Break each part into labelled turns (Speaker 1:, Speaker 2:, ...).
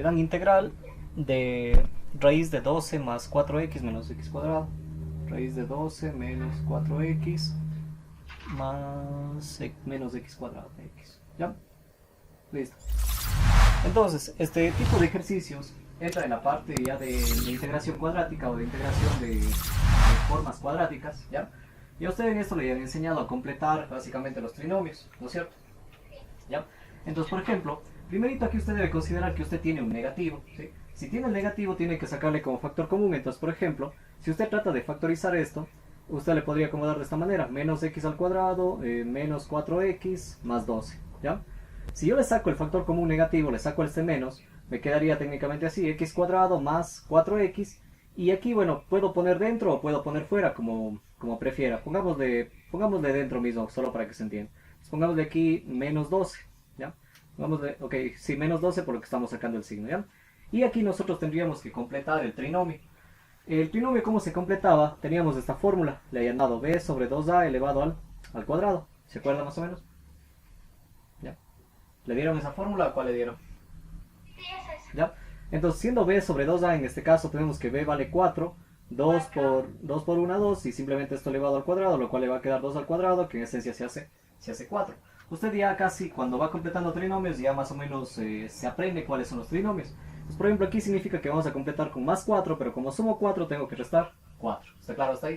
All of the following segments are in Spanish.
Speaker 1: le dan integral de raíz de 12 más 4x menos x cuadrado. Raíz de 12 menos 4x más menos x cuadrado de x. ¿Ya? Listo. Entonces, este tipo de ejercicios entra en la parte ya de integración cuadrática o de integración de formas cuadráticas, ¿ya? Y a usted en esto le han enseñado a completar básicamente los trinomios, ¿no es cierto? ¿Ya? Entonces, por ejemplo, primerito aquí usted debe considerar que usted tiene un negativo, ¿sí? Si tiene el negativo tiene que sacarle como factor común. Entonces, por ejemplo, si usted trata de factorizar esto, usted le podría acomodar de esta manera: menos x al cuadrado, menos 4x más 12, ¿ya? Si yo le saco el factor común negativo, le saco este menos, me quedaría técnicamente así: x cuadrado más 4x. Y aquí, bueno, puedo poner dentro o puedo poner fuera, como prefiera. Pongámosle dentro mismo, solo para que se entienda. Entonces, pongámosle aquí menos 12, ¿ya? Pongámosle, ok, sí, menos 12 por lo que estamos sacando el signo, ¿ya? Y aquí nosotros tendríamos que completar el trinomio. El trinomio, ¿cómo se completaba? Teníamos esta fórmula. Le habían dado b sobre 2a elevado al cuadrado. ¿Se acuerda más o menos? ¿Ya? ¿Le dieron esa fórmula o cuál le dieron?
Speaker 2: Sí, es eso.
Speaker 1: ¿Ya? Entonces, siendo b sobre 2a, en este caso tenemos que b vale 4, 2 por 1, 2, y simplemente esto elevado al cuadrado, lo cual le va a quedar 2 al cuadrado, que en esencia se hace 4. Usted ya casi, cuando va completando trinomios, ya más o menos se aprende cuáles son los trinomios. Entonces, por ejemplo, aquí significa que vamos a completar con más 4, pero como sumo 4, tengo que restar 4. ¿Está claro hasta ahí?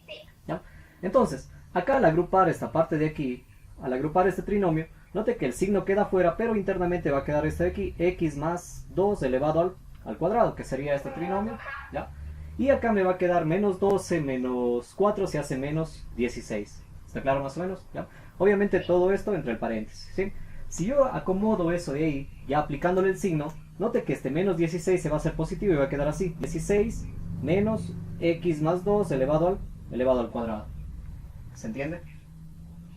Speaker 2: Sí.
Speaker 1: ¿Ya? Entonces, acá al agrupar esta parte de aquí, al agrupar este trinomio, note que el signo queda fuera, pero internamente va a quedar este de aquí: x más 2 elevado al cuadrado, que sería este trinomio, ¿ya? Y acá me va a quedar menos 12 menos 4 se hace menos 16. ¿Está claro más o menos? ¿Ya? Obviamente todo esto entre el paréntesis, ¿sí? Si yo acomodo eso de ahí, ya aplicándole el signo, note que este menos 16 se va a hacer positivo y va a quedar así: 16 menos x más 2 elevado al cuadrado. ¿Se entiende?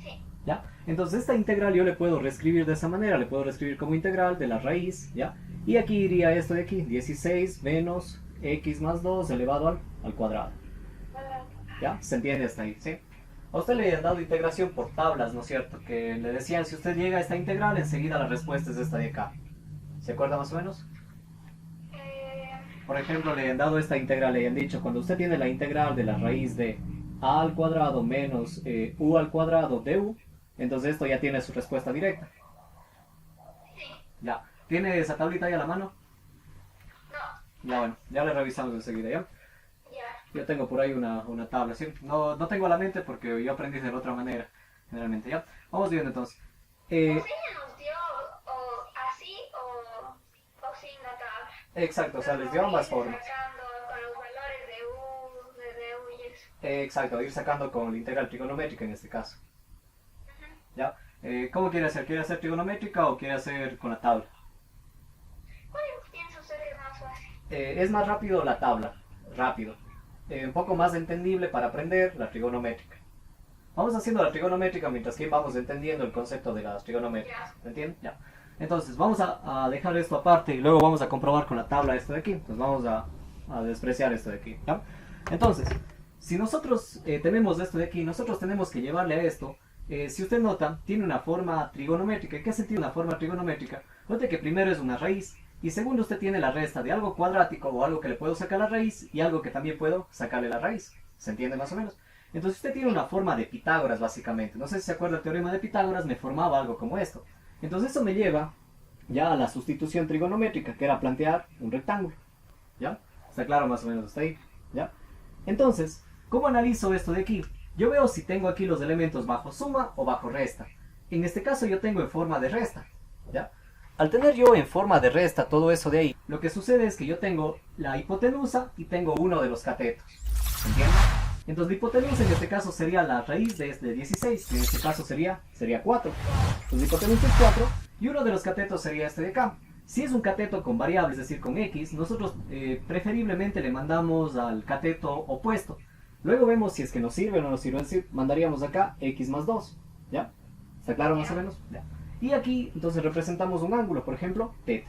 Speaker 2: Sí.
Speaker 1: ¿Ya? Entonces esta integral yo le puedo reescribir de esa manera, le puedo reescribir como integral de la raíz, ¿ya? Y aquí iría esto de aquí: 16 menos x más 2 elevado al cuadrado. ¿Ya? ¿Se entiende hasta ahí? ¿Sí? A usted le han dado integración por tablas, ¿no es cierto? Que le decían, si usted llega a esta integral, enseguida la respuesta es esta de acá. ¿Se acuerda más o menos?
Speaker 2: Eh,
Speaker 1: Por ejemplo, le han dado esta integral, le han dicho: cuando usted tiene la integral de la raíz de a al cuadrado menos u al cuadrado de u, entonces esto ya tiene su respuesta directa.
Speaker 2: sí.
Speaker 1: Ya. ¿Tiene esa tablita ahí a la mano?
Speaker 2: No.
Speaker 1: Ya, bueno, ya le revisamos enseguida, ¿ya?
Speaker 2: Ya.
Speaker 1: Yo tengo por ahí una tabla, ¿sí? No tengo a la mente porque yo aprendí de otra manera, generalmente, ¿ya? Vamos viendo entonces.
Speaker 2: O sí nos dio o así o sin la tabla.
Speaker 1: Exacto, o sea, les dio
Speaker 2: Pero
Speaker 1: ambas
Speaker 2: irse
Speaker 1: formas.
Speaker 2: sacando con los valores de U y eso.
Speaker 1: Exacto, ir sacando con la integral trigonométrica en este caso,
Speaker 2: Ujú.
Speaker 1: ¿ya? ¿Cómo quiere hacer? ¿Quiere hacer trigonométrica o quiere hacer con la tabla?
Speaker 2: ¿Cuál piensa usted que es más fácil?
Speaker 1: Es más rápido la tabla, rápido. Un poco más entendible para aprender la trigonométrica. Vamos haciendo la trigonométrica mientras que vamos entendiendo el concepto de las trigonométricas. ¿Me entienden? Ya. Entonces, vamos a dejar esto aparte y luego vamos a comprobar con la tabla esto de aquí. Entonces, vamos a despreciar esto de aquí, ¿ya? Entonces, si nosotros tenemos esto de aquí, nosotros tenemos que llevarle a esto. Si usted nota, tiene una forma trigonométrica. ¿Qué sentido una forma trigonométrica? Note que primero es una raíz y segundo usted tiene la resta de algo cuadrático o algo que le puedo sacar la raíz y algo que también puedo sacarle la raíz. ¿Se entiende más o menos? Entonces usted tiene una forma de Pitágoras básicamente. No sé si se acuerda del teorema de Pitágoras, me formaba algo como esto. Entonces eso me lleva ya a la sustitución trigonométrica, que era plantear un rectángulo. ¿Ya? ¿Está claro más o menos hasta ahí? ¿Ya? Entonces, ¿cómo analizo esto de aquí? Yo veo si tengo aquí los elementos bajo suma o bajo resta. En este caso yo tengo en forma de resta. ¿Ya? Al tener yo en forma de resta todo eso de ahí, lo que sucede es que yo tengo la hipotenusa y tengo uno de los catetos. ¿Entienden? Entonces la hipotenusa en este caso sería la raíz de este 16, que en este caso sería 4. Entonces la hipotenusa es 4 y uno de los catetos sería este de acá. Si es un cateto con variable, es decir, con x, nosotros preferiblemente le mandamos al cateto opuesto. Luego vemos si es que nos sirve o no nos sirve, es decir, mandaríamos acá x más 2. ¿Ya? ¿Está claro más o menos? Ya. Y aquí entonces representamos un ángulo, por ejemplo, θ.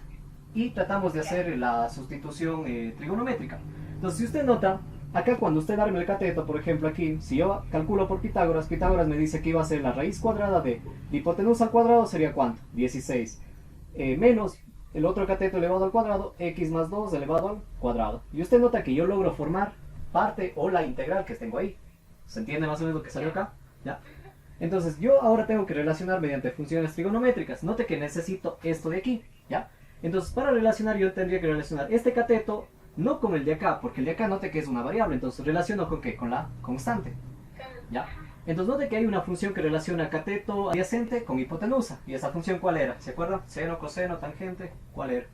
Speaker 1: Y tratamos de hacer la sustitución trigonométrica. Entonces si usted nota, acá cuando usted arme el cateto, por ejemplo aquí, si yo calculo por Pitágoras, Pitágoras me dice que iba a ser la raíz cuadrada de hipotenusa al cuadrado sería ¿cuánto? 16. Menos el otro cateto elevado al cuadrado, x más 2 elevado al cuadrado. Y usted nota que yo logro formar parte o la integral que tengo ahí. ¿Se entiende más o menos lo que salió acá? ¿Ya? Entonces yo ahora tengo que relacionar mediante funciones trigonométricas. Note que necesito esto de aquí, ¿ya? Entonces para relacionar yo tendría que relacionar este cateto no con el de acá, porque el de acá note que es una variable. Entonces relaciono con ¿qué? Con la constante, ¿ya? Entonces note que hay una función que relaciona cateto adyacente con hipotenusa. ¿Y esa función cuál era? ¿Se acuerdan? Seno, coseno, tangente. ¿Cuál era?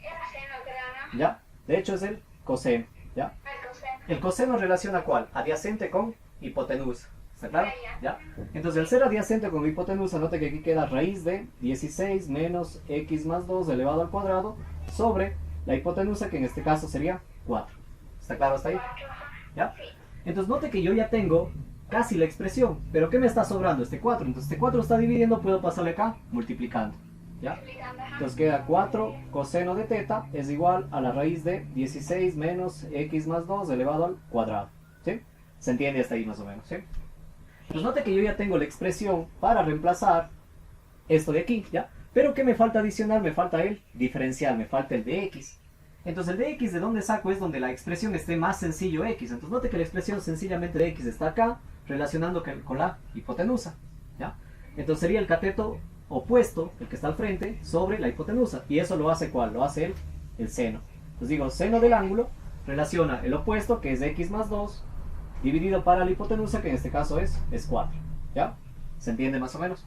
Speaker 2: Era seno, creo, ¿no?
Speaker 1: ¿Ya? De hecho es el coseno, ¿ya?
Speaker 2: El coseno.
Speaker 1: El coseno relaciona ¿cuál? Adyacente con hipotenusa. ¿Está claro? ¿Ya? Entonces al ser adyacente con hipotenusa, note que aquí queda raíz de 16 menos x más 2 elevado al cuadrado sobre la hipotenusa, que en este caso sería 4. ¿Está claro hasta ahí?
Speaker 2: 4, ajá.
Speaker 1: ¿Ya?
Speaker 2: Sí.
Speaker 1: Entonces note que yo ya tengo casi la expresión, pero ¿qué me está sobrando? Este 4. Entonces este 4 está dividiendo, puedo pasarle acá multiplicando, ¿ya?
Speaker 2: Explicando, ajá.
Speaker 1: Entonces queda 4 coseno de teta es igual a la raíz de 16 menos x más 2 elevado al cuadrado, ¿sí? ¿Se entiende hasta ahí más o menos? ¿Sí? Pues note que yo ya tengo la expresión para reemplazar esto de aquí, ¿ya? Pero ¿qué me falta adicional? Me falta el diferencial, me falta el de x. Entonces el de x, ¿de dónde saco? Es donde la expresión esté más sencillo x. Entonces note que la expresión sencillamente de x está acá, relacionando con la hipotenusa, ¿ya? Entonces sería el cateto opuesto, el que está al frente, sobre la hipotenusa. ¿Y eso lo hace ¿cuál? Lo hace el seno. Entonces digo, seno del ángulo relaciona el opuesto, que es x más 2, dividido para la hipotenusa, que en este caso es 4, ¿ya? ¿Se entiende más o menos?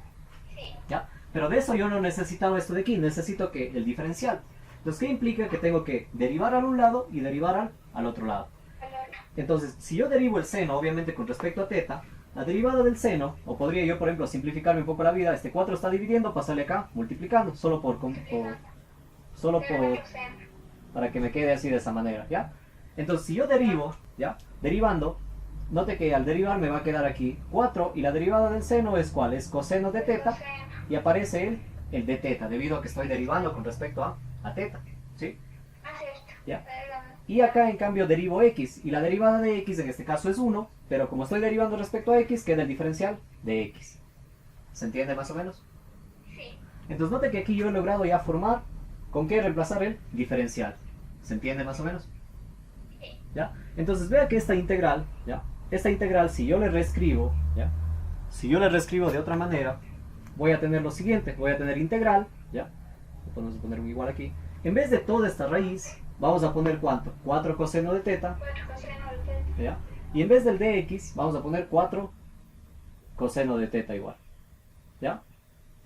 Speaker 2: Sí.
Speaker 1: ¿Ya? Pero de eso yo no necesitaba esto de aquí, necesito que el diferencial. Entonces, ¿qué implica? Que tengo que derivar al un lado y derivar al otro lado.
Speaker 2: El otro.
Speaker 1: Entonces, si yo derivo el seno, obviamente con respecto a teta, la derivada del seno, o podría yo, por ejemplo, simplificarme un poco la vida, este 4 está dividiendo, pasarle acá, multiplicando, solo
Speaker 2: Pero el seno.
Speaker 1: para que me quede así de esa manera, ¿ya? Entonces, si yo derivo, ¿ya? Derivando, note que al derivar me va a quedar aquí 4, y la derivada del seno es ¿cuál? Es coseno de teta,
Speaker 2: Coseno.
Speaker 1: y aparece el de teta, debido a que estoy derivando con respecto a teta, ¿sí?
Speaker 2: Así es.
Speaker 1: ¿Ya?
Speaker 2: Perdón.
Speaker 1: Y acá en cambio derivo x, y la derivada de x en este caso es 1, pero como estoy derivando respecto a x, queda el diferencial de x. ¿Se entiende más o menos?
Speaker 2: Sí.
Speaker 1: Entonces note que aquí yo he logrado ya formar con qué reemplazar el diferencial. ¿Se entiende más o menos?
Speaker 2: Sí.
Speaker 1: ¿Ya? Entonces vea que esta integral, ¿ya? Esta integral, si yo le reescribo, ¿ya? Si yo le reescribo de otra manera, voy a tener lo siguiente, voy a tener integral, ¿ya? Vamos a poner un igual aquí. En vez de toda esta raíz, vamos a poner ¿cuánto? 4 coseno de teta,
Speaker 2: 4 coseno de teta.
Speaker 1: ¿ya? Y en vez del dx, vamos a poner 4 coseno de teta igual, ¿ya?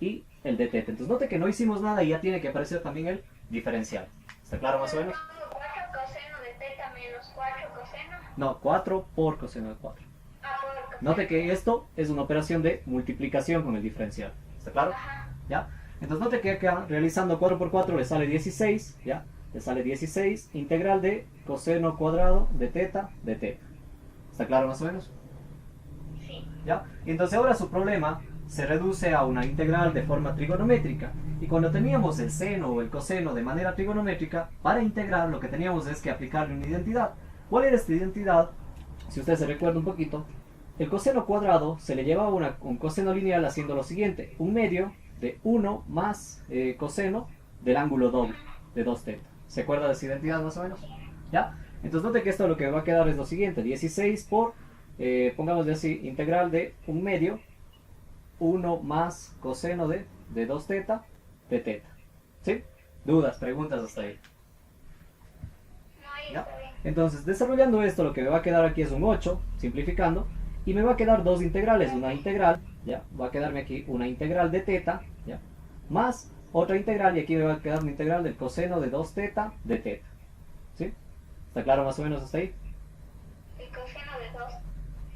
Speaker 1: Y el de teta. Entonces note que no hicimos nada y ya tiene que aparecer también el diferencial. ¿Está claro más o menos?
Speaker 2: 4 coseno de teta menos 4 coseno.
Speaker 1: No, 4 por coseno de 4.
Speaker 2: Ah, por coseno.
Speaker 1: Note que esto es una operación de multiplicación con el diferencial. ¿Está claro?
Speaker 2: Ajá.
Speaker 1: ¿Ya? Entonces note que acá realizando 4 por 4 le sale 16, ¿ya? Le sale 16 integral de coseno cuadrado de teta. ¿Está claro más o menos?
Speaker 2: Sí.
Speaker 1: ¿Ya? Y entonces ahora su problema se reduce a una integral de forma trigonométrica. Y cuando teníamos el seno o el coseno de manera trigonométrica, para integrar lo que teníamos es que aplicarle una identidad. ¿Cuál era esta identidad? Si usted se recuerda un poquito, el coseno cuadrado se le llevaba un coseno lineal haciendo lo siguiente: un medio de 1 más coseno del ángulo doble de 2 teta. ¿Se acuerda de esa identidad más o menos? ¿Ya? Entonces note que esto lo que va a quedar es lo siguiente: 16 por, pongámosle así, integral de un medio 1 más coseno de 2 teta de teta. ¿Sí? ¿Dudas, preguntas hasta ahí?
Speaker 2: No, ahí
Speaker 1: ¿Ya?
Speaker 2: está bien.
Speaker 1: Entonces, desarrollando esto, lo que me va a quedar aquí es un 8, simplificando, y me va a quedar dos integrales, una integral, ¿ya? Va a quedarme aquí una integral de teta, ¿ya? Más otra integral, y aquí me va a quedar una integral del coseno de 2 teta de teta. ¿Sí? ¿Está claro más o menos hasta ahí?
Speaker 2: El coseno de 2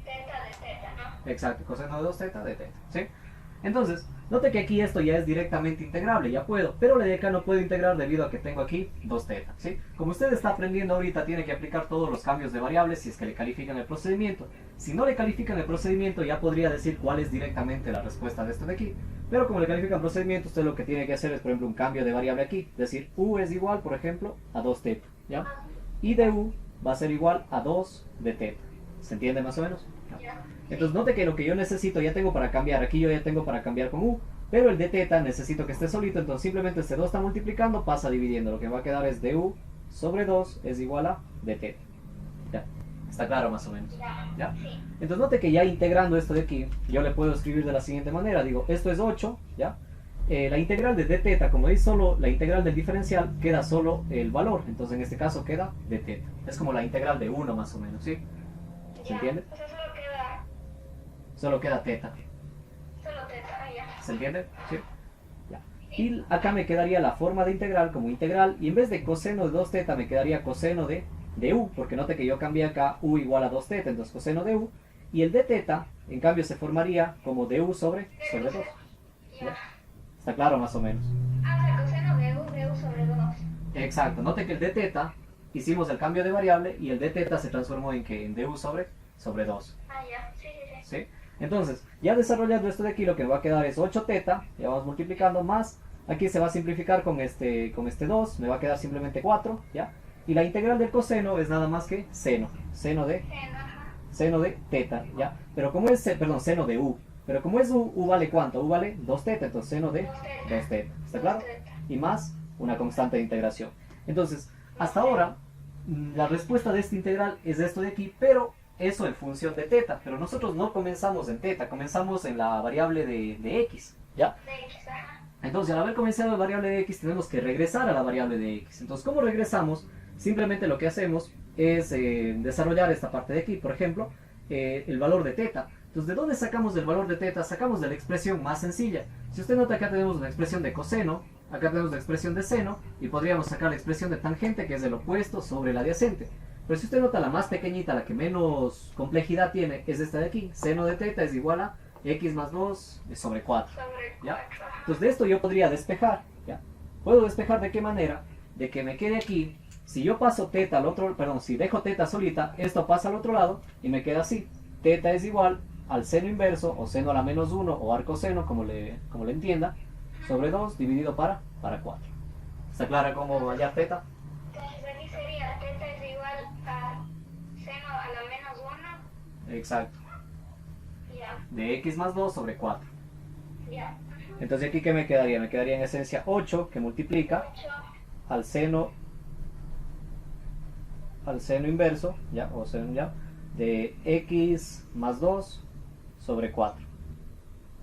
Speaker 2: teta de teta, ¿no?
Speaker 1: Exacto, coseno de 2 teta de teta, ¿sí? Entonces, note que aquí esto ya es directamente integrable, ya puedo, pero la de acá no puedo integrar debido a que tengo aquí 2 teta, ¿sí? Como usted está aprendiendo ahorita, tiene que aplicar todos los cambios de variables si es que le califican el procedimiento. Si no le califican el procedimiento, ya podría decir cuál es directamente la respuesta de esto de aquí. Pero como le califican el procedimiento, usted lo que tiene que hacer es, por ejemplo, un cambio de variable aquí. Es decir, u es igual, por ejemplo, a 2 teta, ¿ya? Y de u va a ser igual a 2 de teta. ¿Se entiende más o menos?
Speaker 2: Ya.
Speaker 1: Entonces note que lo que yo necesito ya tengo para cambiar, aquí yo ya tengo para cambiar con u, Pero el de teta necesito que esté solito, entonces simplemente este 2 está multiplicando, pasa dividiendo. Lo que me va a quedar es du sobre 2 es igual a de teta. ¿Ya? ¿Está claro más o menos? ¿Ya?
Speaker 2: Sí.
Speaker 1: Entonces note que ya integrando esto de aquí, yo le puedo escribir de la siguiente manera. Digo, esto es 8, ¿ya? La integral de d teta, como es solo la integral del diferencial, queda solo el valor. Entonces en este caso queda d teta. Es como la integral de 1 más o menos, ¿sí? ¿Se entiende?
Speaker 2: O sea,
Speaker 1: Solo queda teta.
Speaker 2: solo teta, ya.
Speaker 1: ¿Se entiende? ¿Sí? Ya. Y acá me quedaría la forma de integral como integral. Y en vez de coseno de 2 teta me quedaría coseno de u. Porque note que yo cambié acá u igual a 2 teta. Entonces coseno de u. Y el d teta, en cambio, se formaría como du sobre 2.
Speaker 2: Ya.
Speaker 1: ¿Está claro más o menos?
Speaker 2: Ah, o sea, coseno de u sobre 2.
Speaker 1: Exacto. Note que el d teta, hicimos el cambio de variable y el d teta se transformó en que en du sobre 2.
Speaker 2: Ah, ya. Sí, sí, sí.
Speaker 1: ¿Sí? Entonces, ya desarrollando esto de aquí, lo que me va a quedar es 8 teta, ya vamos multiplicando más, aquí se va a simplificar con este 2, me va a quedar simplemente 4, ¿ya? Y la integral del coseno es nada más que seno de teta, ¿ya? Pero como es, perdón, seno de u, pero como es u vale ¿cuánto? U vale 2 teta, entonces seno de 2 teta, ¿está claro? Y más una constante de integración. Entonces, hasta ahora, la respuesta de esta integral es esto de aquí, pero eso en función de teta, pero nosotros no comenzamos en teta, comenzamos en la variable de x, ¿ya?
Speaker 2: De x, ajá.
Speaker 1: Entonces, al haber comenzado la variable de x, tenemos que regresar a la variable de x. Entonces, ¿cómo regresamos? Simplemente lo que hacemos es desarrollar esta parte de aquí, por ejemplo, el valor de teta. Entonces, ¿de dónde sacamos el valor de teta? Sacamos de la expresión más sencilla. Si usted nota, acá tenemos una expresión de coseno, acá tenemos la expresión de seno, y podríamos sacar la expresión de tangente, que es el opuesto sobre el adyacente. Pero si usted nota, la más pequeñita, la que menos complejidad tiene, es esta de aquí. Seno de teta es igual a x más 2 sobre 4.
Speaker 2: Sobre
Speaker 1: ¿Ya?
Speaker 2: 4.
Speaker 1: Entonces de esto yo podría despejar, ¿ya? ¿Puedo despejar de qué manera? De que me quede aquí, si yo paso teta al otro, perdón, si dejo teta solita, esto pasa al otro lado y me queda así. Teta es igual al seno inverso, o seno a la menos 1, o arcoseno, como le entienda, sobre 2 dividido para 4. ¿Está clara cómo hallar teta?
Speaker 2: Entonces aquí sería teta es igual a seno a la menos 1.
Speaker 1: Exacto.
Speaker 2: Ya.
Speaker 1: De x más 2 sobre 4.
Speaker 2: Ya.
Speaker 1: Entonces aquí ¿qué me quedaría? Me quedaría en esencia 8, que multiplica
Speaker 2: 8.
Speaker 1: al seno inverso, ¿ya? O seno, ¿ya? De x más 2 sobre 4.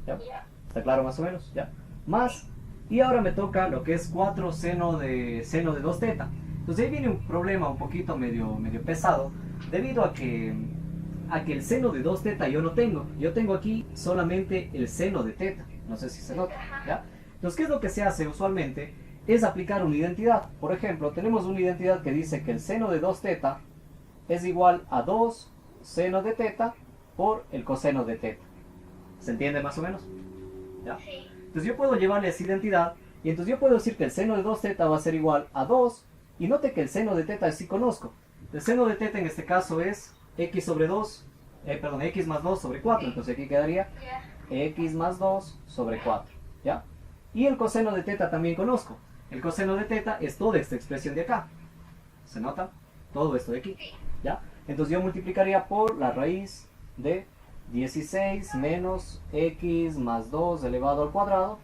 Speaker 1: ¿Ya?
Speaker 2: Ya.
Speaker 1: ¿Está claro más o menos? ¿Ya? Más, y ahora me toca lo que es 4 seno de 2 teta. Entonces ahí viene un problema un poquito medio pesado, debido a que el seno de 2 teta yo no tengo. Yo tengo aquí solamente el seno de teta. No sé si se nota, ¿ya? Entonces, ¿qué es lo que se hace usualmente? Es aplicar una identidad. Por ejemplo, tenemos una identidad que dice que el seno de 2 teta es igual a 2 seno de teta por el coseno de teta. ¿Se entiende más o menos? ¿Ya?
Speaker 2: Sí.
Speaker 1: Entonces yo puedo llevarle esa identidad y entonces yo puedo decir que el seno de 2 teta va a ser igual a 2, y note que el seno de teta sí conozco. El seno de teta en este caso es x sobre 2, x más 2 sobre 4, entonces aquí quedaría
Speaker 2: Ya.
Speaker 1: x más 2 sobre 4, ¿ya? Y el coseno de teta también conozco. El coseno de teta es toda esta expresión de acá. ¿Se nota? Todo esto de aquí, ¿ya? Entonces yo multiplicaría por la raíz de 16 menos x más 2 elevado al cuadrado,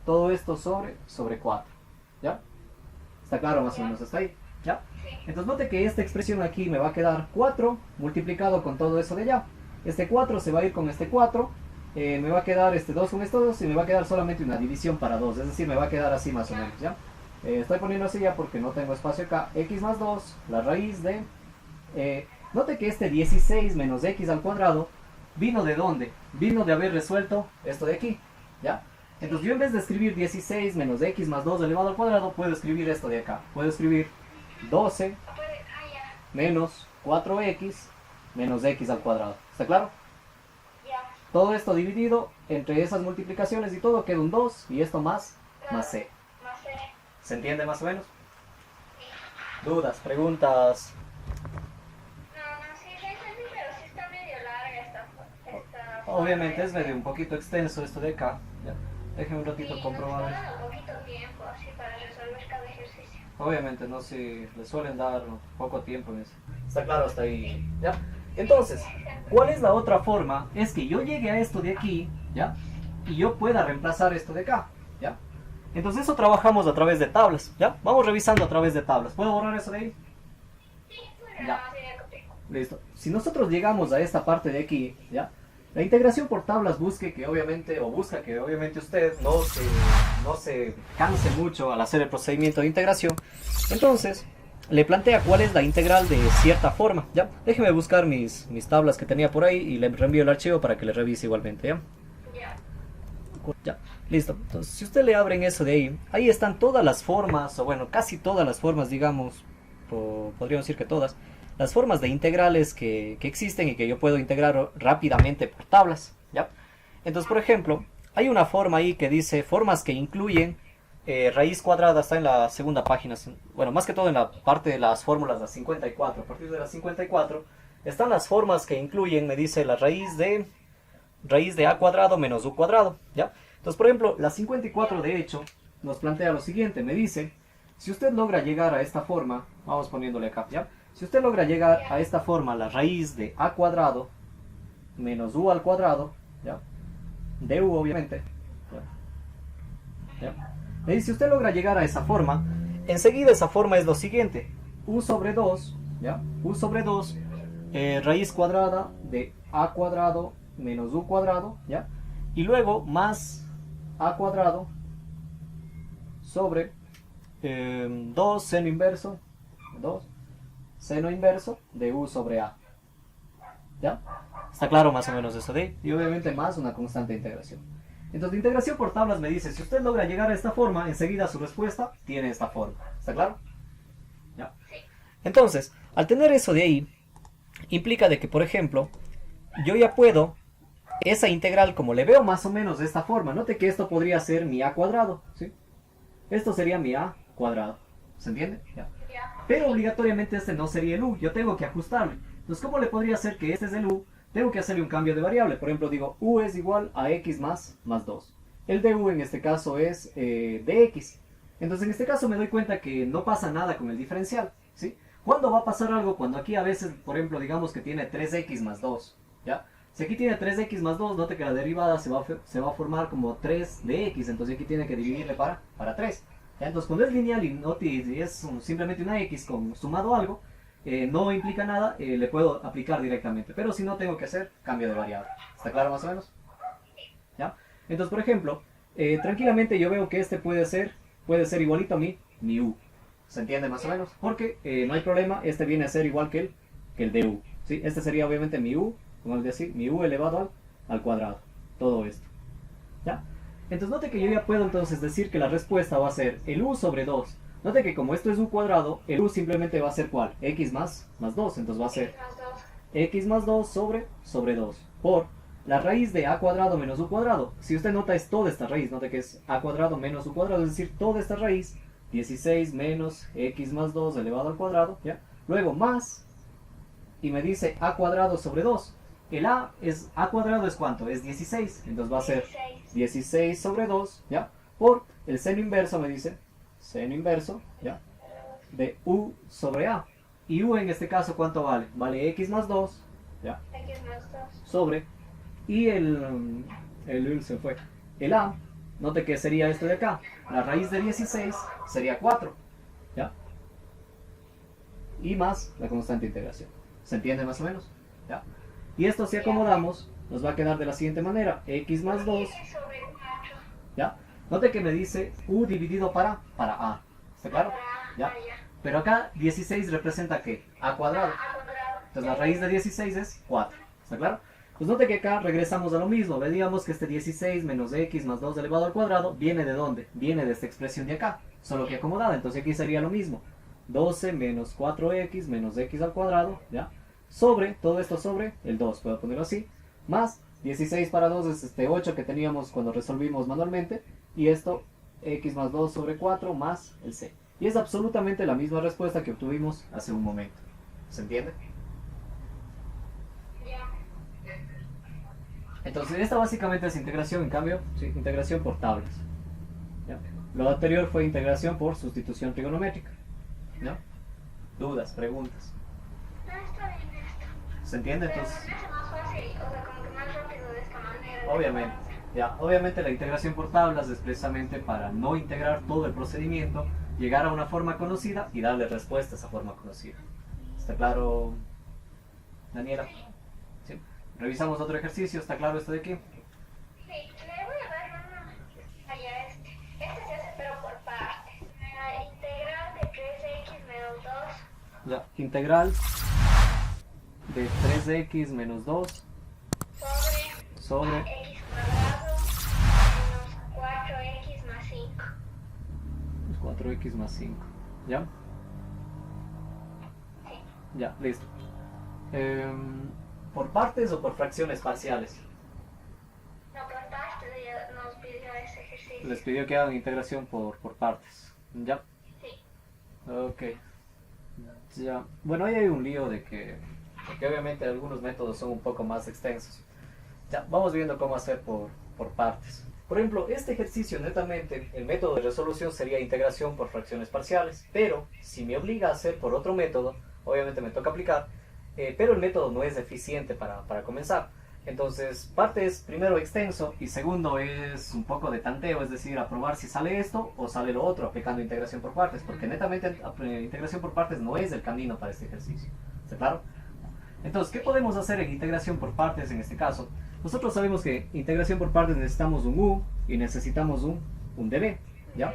Speaker 1: todo esto sobre 4, ¿ya? ¿Está claro más o menos hasta ahí? ¿Ya?
Speaker 2: Sí.
Speaker 1: Entonces note que esta expresión aquí me va a quedar 4 multiplicado con todo eso de allá. Este 4 se va a ir con este 4, me va a quedar este 2 con este 2 y me va a quedar solamente una división para 2, es decir, me va a quedar así más o menos, ¿ya? Estoy poniendo así ya porque no tengo espacio acá. X más 2, la raíz de... note que este 16 menos x al cuadrado vino de ¿dónde? Vino de haber resuelto esto de aquí, ¿ya? Entonces yo en vez de escribir 16 menos x más 2 elevado al cuadrado, puedo escribir esto de acá. Puedo escribir 12
Speaker 2: Ya.
Speaker 1: menos 4x menos x al cuadrado. ¿Está claro?
Speaker 2: Ya.
Speaker 1: Todo esto dividido entre esas multiplicaciones y todo queda un 2 y esto más c.
Speaker 2: Más C.
Speaker 1: ¿Se entiende más o menos? ¿Dudas? ¿Preguntas?
Speaker 2: No, sí, sí entendí, pero sí está medio larga esta
Speaker 1: Obviamente es medio un poquito extenso esto de acá. Ya. Déjenme un ratito
Speaker 2: sí,
Speaker 1: comprobar.
Speaker 2: nos toma un poquito tiempo así para resolver cada ejercicio.
Speaker 1: Obviamente no, si le suelen dar poco tiempo en eso. Está claro hasta ahí, ¿ya? Entonces, ¿cuál es la otra forma? Es que yo llegue a esto de aquí, ¿ya? y yo pueda reemplazar esto de acá, ¿ya? Entonces eso trabajamos a través de tablas, ¿ya? Vamos revisando a través de tablas. ¿Puedo borrar eso de ahí?
Speaker 2: Sí, bueno,
Speaker 1: Ya.
Speaker 2: sí, ya copié.
Speaker 1: Listo. Si nosotros llegamos a esta parte de aquí, ¿ya? La integración por tablas busca que obviamente usted no se canse mucho al hacer el procedimiento de integración. Entonces, le plantea cuál es la integral de cierta forma, ¿ya? Déjeme buscar mis tablas que tenía por ahí y le reenvío el archivo para que le revise igualmente, ¿ya?
Speaker 2: Ya.
Speaker 1: Ya, listo. Entonces, si usted le abren eso de ahí, ahí están todas las formas, o bueno, casi todas las formas, digamos, podríamos decir que todas, las formas de integrales que existen y que yo puedo integrar rápidamente por tablas, ¿ya? Entonces, por ejemplo, hay una forma ahí que dice formas que incluyen raíz cuadrada, está en la segunda página, bueno, más que todo en la parte de las fórmulas, la 54. A partir de la 54 están las formas que incluyen, me dice, la raíz de a cuadrado menos u cuadrado, ¿ya? Entonces, por ejemplo, la 54 de hecho nos plantea lo siguiente, me dice, si usted logra llegar a esta forma, vamos poniéndole acá, ¿ya? Si usted logra llegar a esta forma, la raíz de a cuadrado menos u al cuadrado, ¿ya? De u obviamente, ¿ya? ¿Ya? Me dice, si usted logra llegar a esa forma, enseguida esa forma es lo siguiente, u sobre 2, ¿ya? U sobre 2, raíz cuadrada de a cuadrado menos u cuadrado, ¿ya? Y luego más a cuadrado sobre 2 seno inverso, 2 seno inverso de u sobre a, ¿ya? Está claro más o menos eso de ahí. Y obviamente más una constante de integración. Entonces la integración por tablas me dice, si usted logra llegar a esta forma, enseguida su respuesta tiene esta forma. ¿Está claro? ¿Ya? Entonces, al tener eso de ahí, implica de que, por ejemplo, yo ya puedo esa integral, como le veo más o menos de esta forma, note que esto podría ser mi a cuadrado, ¿sí? Esto sería mi a cuadrado, ¿se entiende? ¿Ya?
Speaker 2: Ya.
Speaker 1: Pero obligatoriamente este no sería el u, yo tengo que ajustarle. Entonces, ¿cómo le podría hacer que este es el u? Tengo que hacerle un cambio de variable. Por ejemplo, digo, u es igual a x más 2. El de u en este caso es dx. Entonces, en este caso me doy cuenta que no pasa nada con el diferencial, ¿sí? ¿Cuándo va a pasar algo? Cuando aquí a veces, por ejemplo, digamos que tiene 3x más 2, ¿ya? Si aquí tiene 3x más 2, note que la derivada se va a formar como 3 de x, entonces aquí tiene que dividirle para 3. ¿Ya? Entonces cuando es lineal y es simplemente una x sumado a algo, no implica nada, le puedo aplicar directamente. Pero si no, tengo que hacer cambio de variable. ¿Está claro más o menos? ¿Ya? Entonces, por ejemplo, tranquilamente yo veo que este puede ser igualito a mi u. ¿Se entiende más o menos? Porque no hay problema, este viene a ser igual que el de u, ¿sí? Este sería obviamente mi u, como decir, mi u elevado al cuadrado. Todo esto. ¿Ya? Entonces note que yo ya puedo entonces decir que la respuesta va a ser el u sobre 2. Note que como esto es u cuadrado, el u simplemente va a ser ¿cuál? X más 2. Entonces va a ser
Speaker 2: Más 2.
Speaker 1: x más 2 sobre 2 por la raíz de a cuadrado menos u cuadrado. Si usted nota es toda esta raíz, note que es a cuadrado menos u cuadrado, es decir, toda esta raíz, 16 menos x más 2 elevado al cuadrado, ¿ya? Luego más, y me dice a cuadrado sobre 2. El a cuadrado es ¿cuánto? Es 16, entonces va a ser 16 sobre 2, ¿ya? Por el seno inverso, me dice, seno inverso, ¿ya? De u sobre a. Y u en este caso, ¿cuánto vale? Vale x más 2, ¿ya?
Speaker 2: X más 2.
Speaker 1: Sobre, y el se fue, el a, note que sería esto de acá, la raíz de 16 sería 4, ¿ya? Y más la constante de integración. ¿Se entiende más o menos? ¿Ya? Y esto si acomodamos, nos va a quedar de la siguiente manera, x más 2,
Speaker 2: Sobre 4.
Speaker 1: ¿ya? Note que me dice u dividido para a, ¿está claro? ¿Ya? Pero acá 16 representa ¿qué? A cuadrado.
Speaker 2: A cuadrado.
Speaker 1: Entonces la raíz de 16 es 4, ¿está claro? Pues note que acá regresamos a lo mismo, veíamos que este 16 menos x más 2 elevado al cuadrado viene de ¿dónde? Viene de esta expresión de acá, solo que acomodada, entonces aquí sería lo mismo, 12 menos 4x menos x al cuadrado, ¿ya? Sobre, todo esto sobre el 2, puedo ponerlo así, más 16 para 2 es este 8 que teníamos cuando resolvimos manualmente, y esto x más 2 sobre 4 más el c. Y es absolutamente la misma respuesta que obtuvimos hace un momento. ¿Se entiende?
Speaker 2: Ya.
Speaker 1: Entonces esta básicamente es integración, en cambio, ¿sí? Integración por tablas. ¿Ya? Lo anterior fue integración por sustitución trigonométrica. ¿No? Dudas, preguntas.
Speaker 2: No, está bien esto.
Speaker 1: ¿Se entiende?
Speaker 2: Pero
Speaker 1: Entonces,
Speaker 2: me hace más fácil, o sea, como que más rápido de esta manera.
Speaker 1: obviamente. Ya, obviamente la integración por tablas es precisamente para no integrar todo el procedimiento, llegar a una forma conocida y darle respuesta a esa forma conocida. ¿Está claro, Daniela? ¿Sí? Revisamos otro ejercicio, ¿está claro esto de aquí?
Speaker 2: Sí, le voy a dar uno allá este. Este se hace pero por partes. La integral de 3x menos 2
Speaker 1: Ya, integral de 3x menos 2
Speaker 2: sobre
Speaker 1: sobre
Speaker 2: x cuadrado menos 4x más 5.
Speaker 1: 4x más 5. ¿Ya?
Speaker 2: Sí.
Speaker 1: Ya, listo. ¿Por partes o por fracciones parciales?
Speaker 2: No, por partes ya nos pidió ese ejercicio.
Speaker 1: Les pidió que hagan integración por partes. ¿Ya?
Speaker 2: Sí.
Speaker 1: Ok. Ya. Bueno, ahí hay un lío de que obviamente algunos métodos son un poco más extensos. Ya, vamos viendo cómo hacer por partes. Por ejemplo, este ejercicio netamente, el método de resolución sería integración por fracciones parciales, pero si me obliga a hacer por otro método, obviamente me toca aplicar, pero el método no es eficiente para comenzar. Entonces, parte es primero extenso y segundo es un poco de tanteo, es decir, a probar si sale esto o sale lo otro aplicando integración por partes, porque netamente integración por partes no es el camino para este ejercicio. ¿Está claro? Entonces, ¿qué podemos hacer en integración por partes en este caso? Nosotros sabemos que integración por partes necesitamos un u y necesitamos un db, ¿ya?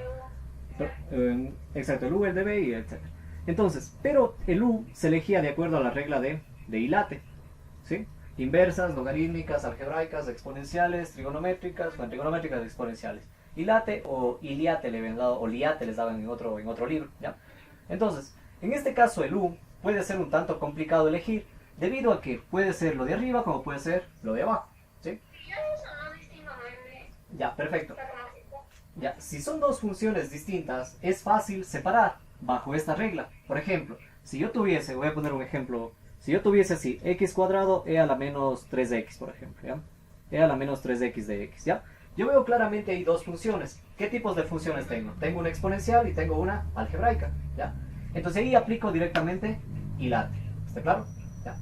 Speaker 1: Exacto, el u, el db y etc. Entonces, pero el u se elegía de acuerdo a la regla de hilate, ¿sí? Inversas, logarítmicas, algebraicas, exponenciales, trigonométricas, bueno, trigonométricas, exponenciales. Hilate o iliate le habían dado, o liate les daban en otro libro, ¿ya? Entonces, en este caso el u puede ser un tanto complicado elegir, debido a que puede ser lo de arriba como puede ser lo de abajo, ¿sí?
Speaker 2: Yo eso no distingo muy
Speaker 1: Ya, perfecto.
Speaker 2: bien.
Speaker 1: Ya, si son dos funciones distintas, es fácil separar bajo esta regla. Por ejemplo, si yo tuviese, voy a poner un ejemplo, si yo tuviese así, x cuadrado e a la menos 3x, por ejemplo, ¿ya? E a la menos 3x de x, ¿ya? Yo veo claramente hay dos funciones. ¿Qué tipos de funciones tengo? Tengo una exponencial y tengo una algebraica, ¿ya? Entonces ahí aplico directamente hilate, ¿está claro? ¿Ya?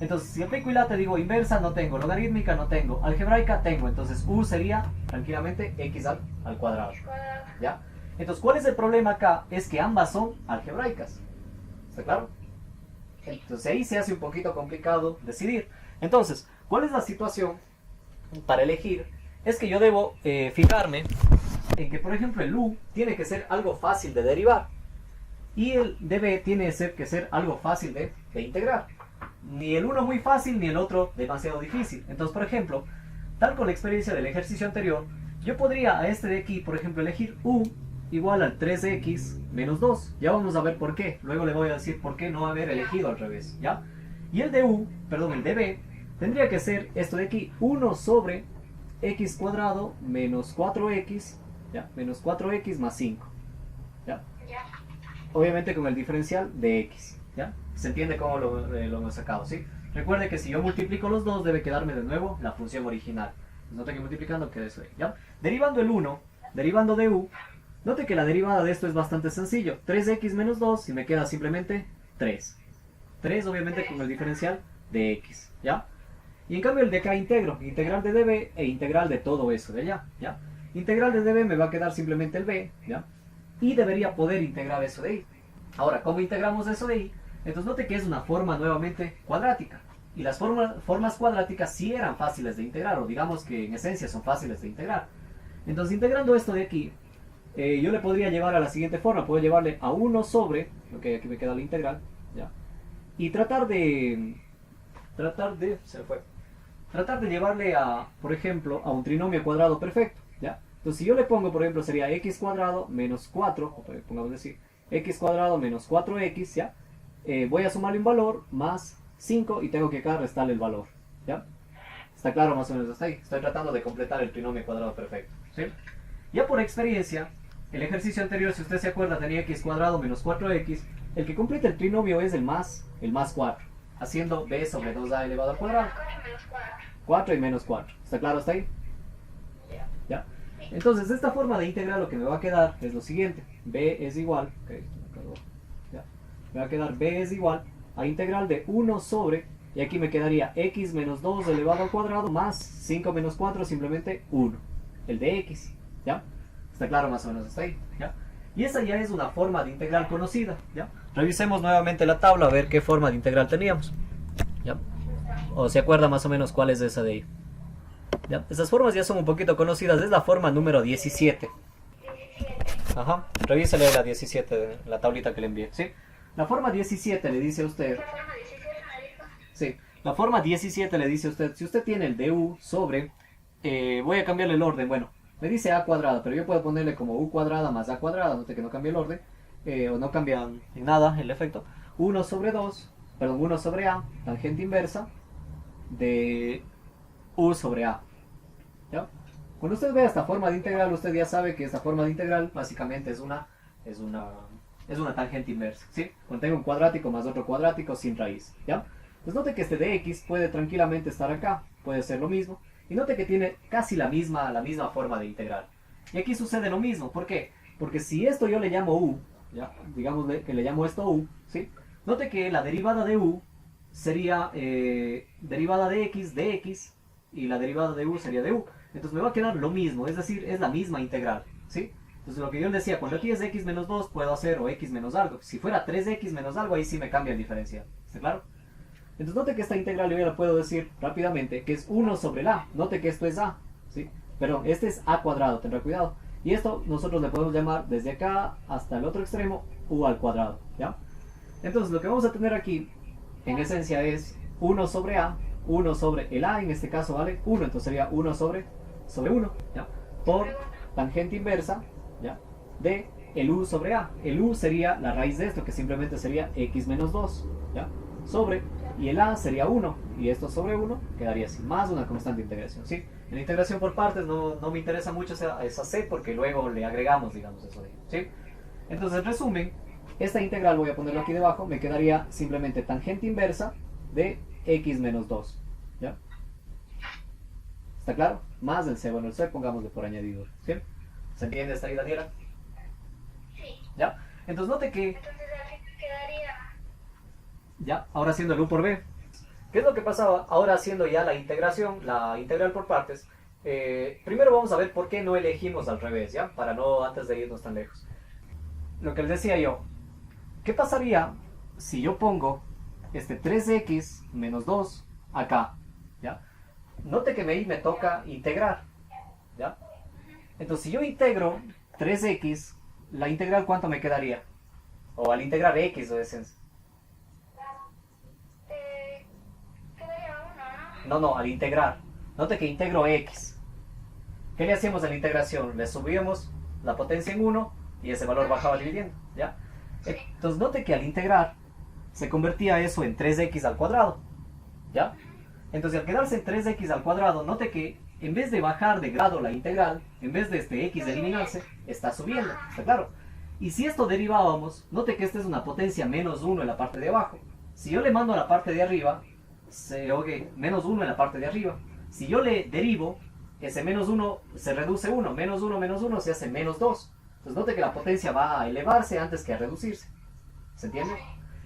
Speaker 1: Entonces, si aplico hilate, digo inversa, no tengo, logarítmica, no tengo, algebraica, tengo. Entonces, u sería tranquilamente x al cuadrado. ¿Ya? Entonces, ¿cuál es el problema acá? Es que ambas son algebraicas. ¿Está claro? Entonces, ahí se hace un poquito complicado decidir. Entonces, ¿cuál es la situación para elegir? Es que yo debo fijarme en que, por ejemplo, el u tiene que ser algo fácil de derivar. Y el db tiene que ser algo fácil de integrar. Ni el uno muy fácil, ni el otro demasiado difícil. Entonces, por ejemplo, tal con la experiencia del ejercicio anterior, yo podría a este de aquí, por ejemplo, elegir u igual al 3x menos 2. Ya vamos a ver por qué. Luego le voy a decir por qué no haber elegido al revés, ¿ya? Y el de u, perdón, el db, tendría que ser esto de aquí, 1 sobre x cuadrado menos 4x, ¿ya? Menos 4x más 5, ¿ya? Obviamente con el diferencial de x, ¿ya? Se entiende cómo lo hemos sacado, ¿sí? Recuerde que si yo multiplico los dos, debe quedarme de nuevo la función original. Pues note que multiplicando queda eso ahí, ¿ya? Derivando el 1, derivando de u, note que la derivada de esto es bastante sencillo. 3x menos 2 y me queda simplemente 3. 3 obviamente con el diferencial de x, ¿ya? Y en cambio el de acá integro, integral de db e integral de todo eso de allá, ¿ya? Integral de db me va a quedar simplemente el b, ¿ya? Y debería poder integrar eso de ahí. Ahora, ¿cómo integramos eso de ahí? Entonces note que es una forma nuevamente cuadrática. Y las formas cuadráticas sí eran fáciles de integrar, o digamos que en esencia son fáciles de integrar. Entonces integrando esto de aquí, yo le podría llevar a la siguiente forma. Puedo llevarle a 1 sobre, ok, aquí me queda la integral, ¿ya? Y tratar de llevarle a, por ejemplo, a un trinomio cuadrado perfecto, ¿ya? Entonces si yo le pongo, por ejemplo, sería x cuadrado menos 4, o pongamos decir, x cuadrado menos 4x, ¿ya? Voy a sumarle un valor más 5 y tengo que acá restarle el valor, ¿ya? ¿Está claro más o menos hasta ahí? Estoy tratando de completar el trinomio cuadrado perfecto, ¿sí? Ya por experiencia, el ejercicio anterior, si usted se acuerda, tenía x cuadrado menos 4x. El que completa el trinomio es el más 4, haciendo b sobre 2a elevado al cuadrado. 4 y menos 4. ¿Está claro hasta ahí? ¿Ya? Entonces, de esta forma de integrar lo que me va a quedar es lo siguiente. B es igual, okay, ¿ya? Me va a quedar B es igual a integral de 1 sobre Y aquí me quedaría x menos 2 elevado al cuadrado más 5 menos 4, simplemente 1. El de x, ¿ya? Está claro más o menos hasta ahí, ¿ya? Y esa ya es una forma de integral conocida, ¿ya? Revisemos nuevamente la tabla a ver qué forma de integral teníamos, ¿ya? O se acuerda más o menos cuál es esa de ahí. ¿Ya? Esas formas ya son un poquito conocidas, es la forma número 17.
Speaker 2: 17.
Speaker 1: Ajá, revísele la 17, la tablita que le envié, ¿sí? La forma 17 le dice a usted...
Speaker 2: ¿Qué forma 17 me dijo?
Speaker 1: Sí, la forma 17 le dice a usted, si usted tiene el de u sobre, voy a cambiarle el orden, bueno, me dice a cuadrada, pero yo puedo ponerle como u cuadrada más a cuadrada, note que no cambia el orden, o no cambia en nada el efecto, 1 sobre 2, perdón, 1 sobre a, tangente inversa de u sobre a, ¿ya? Cuando usted ve esta forma de integral, usted ya sabe que esta forma de integral básicamente es una tangente inversa, ¿sí? Contengo un cuadrático más otro cuadrático sin raíz, ¿ya? Pues note que este de x puede tranquilamente estar acá, puede ser lo mismo, y note que tiene casi la misma forma de integral. Y aquí sucede lo mismo, ¿por qué? Porque si esto yo le llamo u, ¿ya? Digamos que le llamo esto u, ¿sí? Note que la derivada de u sería derivada de x, y la derivada de u sería de u. Entonces me va a quedar lo mismo, es decir, es la misma integral, ¿sí? Entonces lo que yo les decía, cuando aquí es x menos 2, puedo hacer o x menos algo. Si fuera 3x menos algo, ahí sí me cambia el diferencial, ¿está claro? Entonces note que esta integral yo ya la puedo decir rápidamente, que es 1 sobre el a. Note que esto es a, ¿sí? Pero este es a cuadrado, tendrá cuidado. Y esto nosotros le podemos llamar desde acá hasta el otro extremo u al cuadrado, ¿ya? Entonces lo que vamos a tener aquí, en esencia, es 1 sobre a, 1 sobre el a, en este caso vale 1, entonces sería 1 sobre 1, ¿ya? Por tangente inversa, ¿ya? De el u sobre a. El u sería la raíz de esto, que simplemente sería x menos 2, ¿ya? Sobre, y el a sería 1, y esto sobre 1 quedaría así, más una constante de integración, ¿sí? En la integración por partes no me interesa mucho esa c, porque luego le agregamos, digamos, eso de ahí, ¿sí? Entonces, en resumen, esta integral, voy a ponerlo aquí debajo, me quedaría simplemente tangente inversa de x menos 2, ¿ya? ¿Está claro? Más el c, bueno, el c pongámosle por añadidura, ¿sí? ¿Se entiende esta ahí, Daniela?
Speaker 2: Sí.
Speaker 1: ¿Ya? Entonces note que,
Speaker 2: Entonces al final quedaría...
Speaker 1: ya, ahora haciendo el u por b, ¿qué es lo que pasaba? Ahora haciendo ya la integración, la integral por partes, primero vamos a ver por qué no elegimos al revés, ¿ya? Para no, antes de irnos tan lejos. Lo que les decía yo, ¿qué pasaría si yo pongo este 3x menos 2 acá, ¿ya? Note que ahí me toca integrar, ¿ya? Entonces, si yo integro 3x, la integral, ¿cuánto me quedaría? O al integrar x, o esencia.
Speaker 2: Quedaría 1, ¿no?
Speaker 1: No, al integrar. Note que integro x. ¿Qué le hacíamos a la integración? Le subíamos la potencia en 1 y ese valor bajaba dividiendo, ¿ya? Entonces, note que al integrar se convertía eso en 3x al cuadrado, ¿ya? Entonces, al quedarse en 3x al cuadrado, note que en vez de bajar de grado la integral, en vez de este x de eliminarse, está subiendo, ¿está claro? Y si esto derivábamos, note que esta es una potencia menos 1 en la parte de abajo. Si yo le mando a la parte de arriba, menos 1 en la parte de arriba. Si yo le derivo, ese menos 1 se reduce 1, menos 1 se hace menos 2. Entonces note que la potencia va a elevarse antes que a reducirse. ¿Se entiende?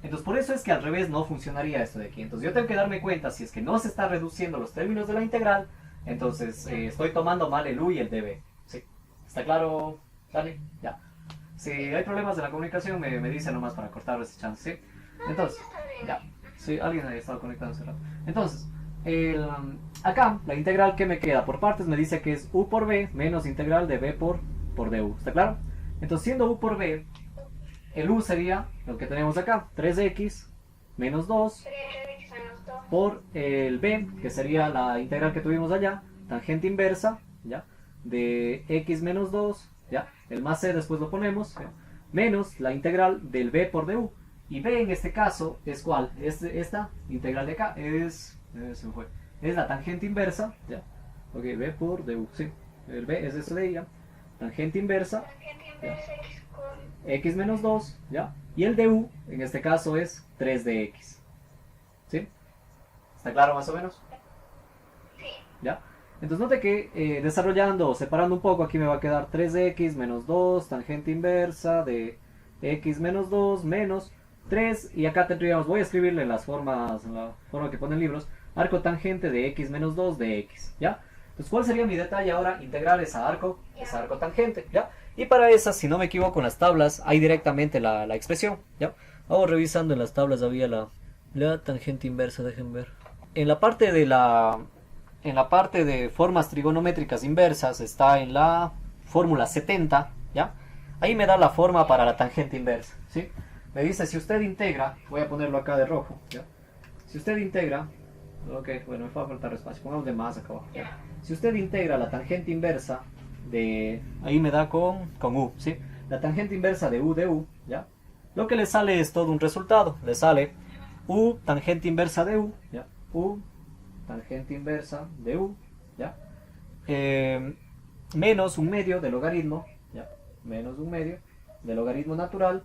Speaker 1: Entonces por eso es que al revés no funcionaría esto de aquí. Entonces yo tengo que darme cuenta si es que no se está reduciendo los términos de la integral, entonces estoy tomando mal el u y el db. ¿Sí? ¿Está claro, Dani? Ya. Si hay problemas de la comunicación me dicen nomás para cortar ese chance, ¿sí? Entonces, ya. Sí, alguien ha estado conectado hace rato. Entonces, acá la integral que me queda por partes me dice que es u por b menos integral de b por du. ¿Está claro? Entonces siendo u por b, el u sería lo que tenemos acá, 3x menos 2
Speaker 2: Sería 3x menos 2.
Speaker 1: por el b, que sería la integral que tuvimos allá, tangente inversa, ¿ya? De x menos 2, ¿ya? El más c después lo ponemos, ¿ya? Menos la integral del b por du. Y b en este caso es ¿cuál? Esta integral de acá se me fue. Es la tangente inversa, ¿ya? Ok, b por du, sí. El b es este de ella. Tangente inversa,
Speaker 2: Tangente inversa x con...
Speaker 1: x menos 2, ¿ya? Y el du, en este caso, es 3 de x. ¿Sí? ¿Está claro más o menos?
Speaker 2: Sí.
Speaker 1: ¿Ya? Entonces note que desarrollando o separando un poco, aquí me va a quedar 3 de x menos 2, tangente inversa de x menos 2 menos 3, y acá tendríamos, voy a escribirle las formas, en la forma que ponen libros, arco tangente de x menos 2 de x, ¿ya? Entonces, ¿cuál sería mi detalle ahora? Integrar esa arco tangente, ¿ya? Y para esa, si no me equivoco, en las tablas hay directamente la expresión, ¿ya? Vamos revisando, en las tablas había la tangente inversa, dejen ver. En la parte de formas trigonométricas inversas está en la fórmula 70, ¿ya? Ahí me da la forma para la tangente inversa, ¿sí? Me dice, si usted integra, voy a ponerlo acá de rojo, ¿ya? Si usted integra, ok, bueno, me va a faltar espacio, pongamos de más acá abajo, ¿ya? Si usted integra la tangente inversa de, ahí me da con u, ¿sí? La tangente inversa de u, ¿ya? Lo que le sale es todo un resultado, le sale u tangente inversa de u, ¿ya? U tangente inversa de u, ¿ya? Menos un medio de logaritmo, ¿ya? Menos un medio de logaritmo natural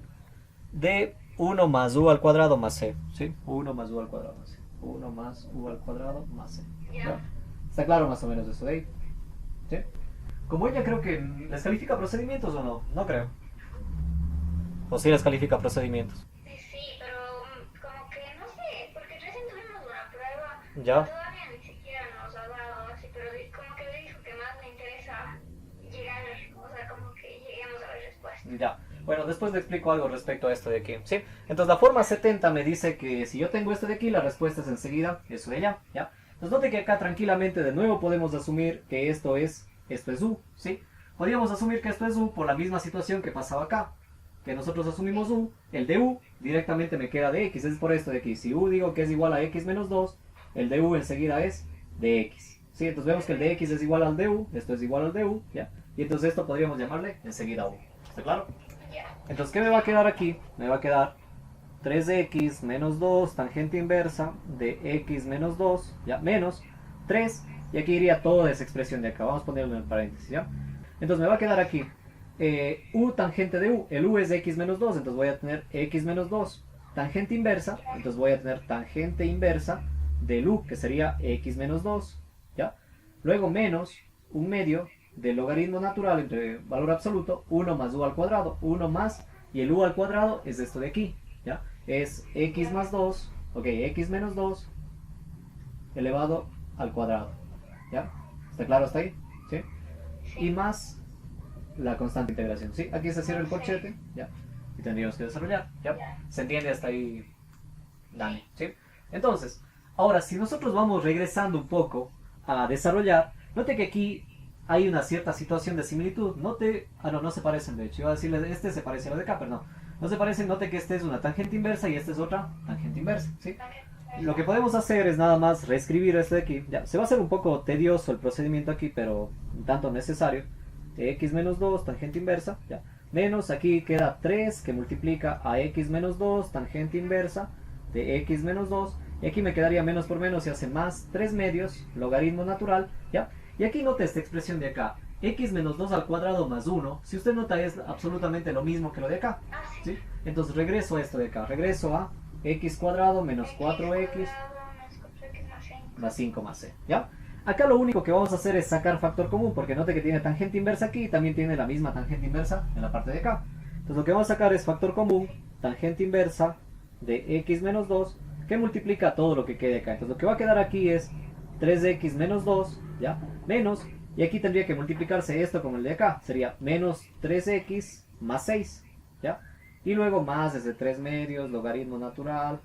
Speaker 1: de 1 más u al cuadrado más c, ¿sí? 1 más u al cuadrado más c. 1 más u al cuadrado más c. ¿Ya? ¿Está claro más o menos eso de ahí? ¿Sí? Como ella creo que les califica procedimientos o no, no creo. ¿O sí les califica procedimientos?
Speaker 2: Sí, pero como que no sé, porque recién tuvimos una prueba.
Speaker 1: ¿Ya?
Speaker 2: Todavía ni siquiera nos ha dado así, pero como que me dijo que más le interesa llegar, o sea, como que lleguemos a la respuesta.
Speaker 1: Ya. Bueno, después le explico algo respecto a esto de aquí, ¿sí? Entonces la forma 70 me dice que si yo tengo esto de aquí, la respuesta es enseguida eso de allá, ¿ya? Entonces note que acá tranquilamente de nuevo podemos asumir que esto es u, ¿sí? Podríamos asumir que esto es u por la misma situación que pasaba acá, que nosotros asumimos u, el de u directamente me queda de x, es por esto de aquí. Si u digo que es igual a x menos 2, el de u enseguida es de x, ¿sí? Entonces vemos que el de x es igual al de u, esto es igual al de u, ¿ya? Y entonces esto podríamos llamarle enseguida u, ¿está claro? Entonces, ¿qué me va a quedar aquí? Me va a quedar 3x menos 2 tangente inversa de x menos 2, ya, menos 3, y aquí iría toda esa expresión de acá, vamos a ponerlo en el paréntesis, ¿ya? Entonces me va a quedar aquí u tangente de u, el u es de x menos 2, entonces voy a tener x menos 2, tangente inversa, entonces voy a tener tangente inversa del u, que sería x menos 2, ¿ya? Luego menos un medio del logaritmo natural entre valor absoluto, 1 más u al cuadrado, 1 más, y el u al cuadrado es esto de aquí, ¿ya? Es x más 2, ok, x menos 2 elevado al cuadrado, ¿ya? ¿Está claro hasta ahí? ¿Sí? Y más la constante integración, ¿sí? Aquí se cierra el corchete, ¿ya? Y tendríamos que desarrollar, ¿ya? ¿Se entiende hasta ahí, Dani? ¿Sí? Entonces, ahora si nosotros vamos regresando un poco a desarrollar, note que aquí hay una cierta situación de similitud. Note, no se parecen de hecho. Iba a decirles, este se parece a lo de acá, pero no se parecen. Note que este es una tangente inversa y este es otra tangente inversa, ¿sí? Lo que podemos hacer es nada más reescribir este de aquí. Ya, se va a hacer un poco tedioso el procedimiento aquí, pero un tanto necesario. X menos 2, tangente inversa, ya. Menos, aquí queda 3 que multiplica a x menos 2, tangente inversa de x menos 2. Y aquí me quedaría menos por menos y hace más 3 medios, logaritmo natural, ¿ya? Y aquí nota esta expresión de acá, x menos 2 al cuadrado más 1, si usted nota es absolutamente lo mismo que lo de acá, ¿sí? Entonces regreso a esto de acá, regreso a x cuadrado menos 4x más 5 más c, ¿ya? Acá lo único que vamos a hacer es sacar factor común, porque note que tiene tangente inversa aquí y también tiene la misma tangente inversa en la parte de acá. Entonces lo que vamos a sacar es factor común, tangente inversa de x menos 2, que multiplica todo lo que quede acá. Entonces lo que va a quedar aquí es 3x menos 2, ¿ya? Menos, y aquí tendría que multiplicarse esto con el de acá, sería menos 3x más 6, ¿ya? Y luego más desde 3 medios, logaritmo natural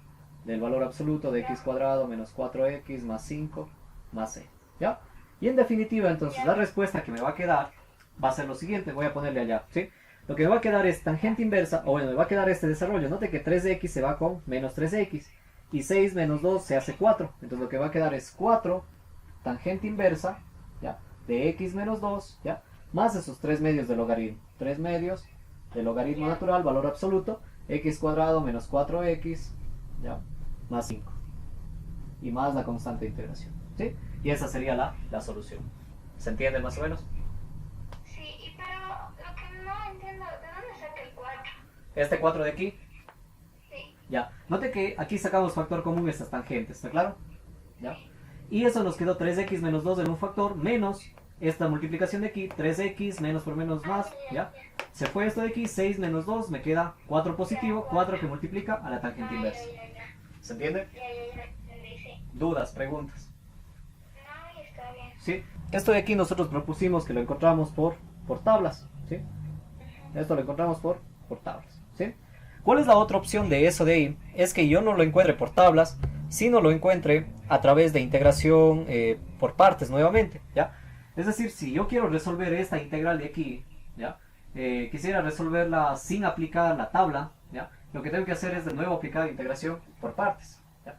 Speaker 1: del valor absoluto de x cuadrado menos 4x más 5 más c, ¿ya? Y en definitiva, entonces, la respuesta que me va a quedar va a ser lo siguiente, voy a ponerle allá, ¿sí? Lo que me va a quedar es tangente inversa, o bueno, me va a quedar este desarrollo, note que 3x se va con menos 3x, y 6 menos 2 se hace 4, entonces lo que va a quedar es 4 tangente inversa, ¿ya? De x menos 2, ¿ya? Más esos 3 medios de logaritmo, 3 medios de logaritmo natural, valor absoluto, x cuadrado menos 4x, ¿ya? Más 5, y más la constante de integración, ¿sí? Y esa sería la solución. ¿Se entiende más o menos?
Speaker 2: Sí, pero lo que no entiendo, ¿de dónde saca el 4?
Speaker 1: Este 4 de aquí,
Speaker 2: Sí.
Speaker 1: ya. Note que aquí sacamos factor común estas tangentes, ¿está claro? ¿Ya? Y eso nos quedó 3x menos 2 en un factor menos esta multiplicación de aquí, 3x menos por menos más, ¿ya? Se fue esto de aquí, 6 menos 2, me queda 4 positivo, 4 que multiplica a la tangente inversa. ¿Se entiende?
Speaker 2: Ya entendí, sí.
Speaker 1: ¿Dudas, preguntas?
Speaker 2: No, y está bien.
Speaker 1: ¿Sí? Esto de aquí nosotros propusimos que lo encontramos por tablas, ¿sí? Esto lo encontramos por tablas, ¿sí? ¿Cuál es la otra opción de eso de ahí? Es que yo no lo encuentre por tablas, sino lo encuentre a través de integración por partes nuevamente, ¿ya? Es decir, si yo quiero resolver esta integral de aquí, ¿ya? Quisiera resolverla sin aplicar la tabla, ¿ya? Lo que tengo que hacer es de nuevo aplicar integración por partes, ¿ya?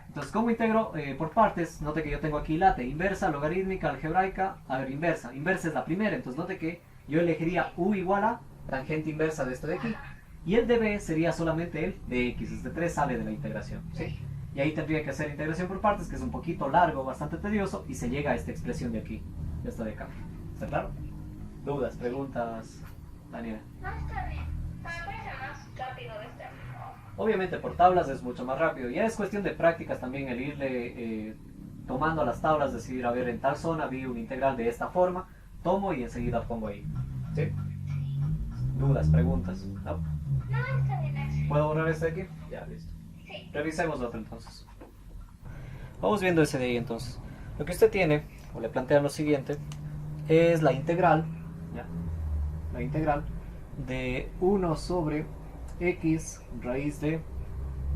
Speaker 1: Entonces, ¿cómo integro por partes? Note que yo tengo aquí la t inversa, logarítmica, algebraica, a ver, inversa. Inversa es la primera, entonces note que yo elegiría u igual a tangente inversa de esto de aquí. Y el de b sería solamente el de x, este 3 sale de la integración, ¿sí? Y ahí tendría que hacer integración por partes, que es un poquito largo, bastante tedioso, y se llega a esta expresión de aquí, de esta de acá. ¿Está claro? ¿Dudas, preguntas, Daniela?
Speaker 2: No, está bien. Me parece más rápido este.
Speaker 1: Obviamente por tablas es mucho más rápido. Ya es cuestión de prácticas también el irle tomando las tablas, decir, a ver, en tal zona vi un integral de esta forma, tomo y enseguida pongo ahí. ¿Sí? ¿Dudas, preguntas? ¿No?
Speaker 2: No, está bien ese.
Speaker 1: ¿Puedo borrar este de aquí? Ya, listo.
Speaker 2: Sí.
Speaker 1: Revisemos otro entonces. Vamos viendo ese de ahí entonces. Lo que usted tiene, o le plantean lo siguiente, es la integral, ¿ya? La integral de 1 sobre x raíz de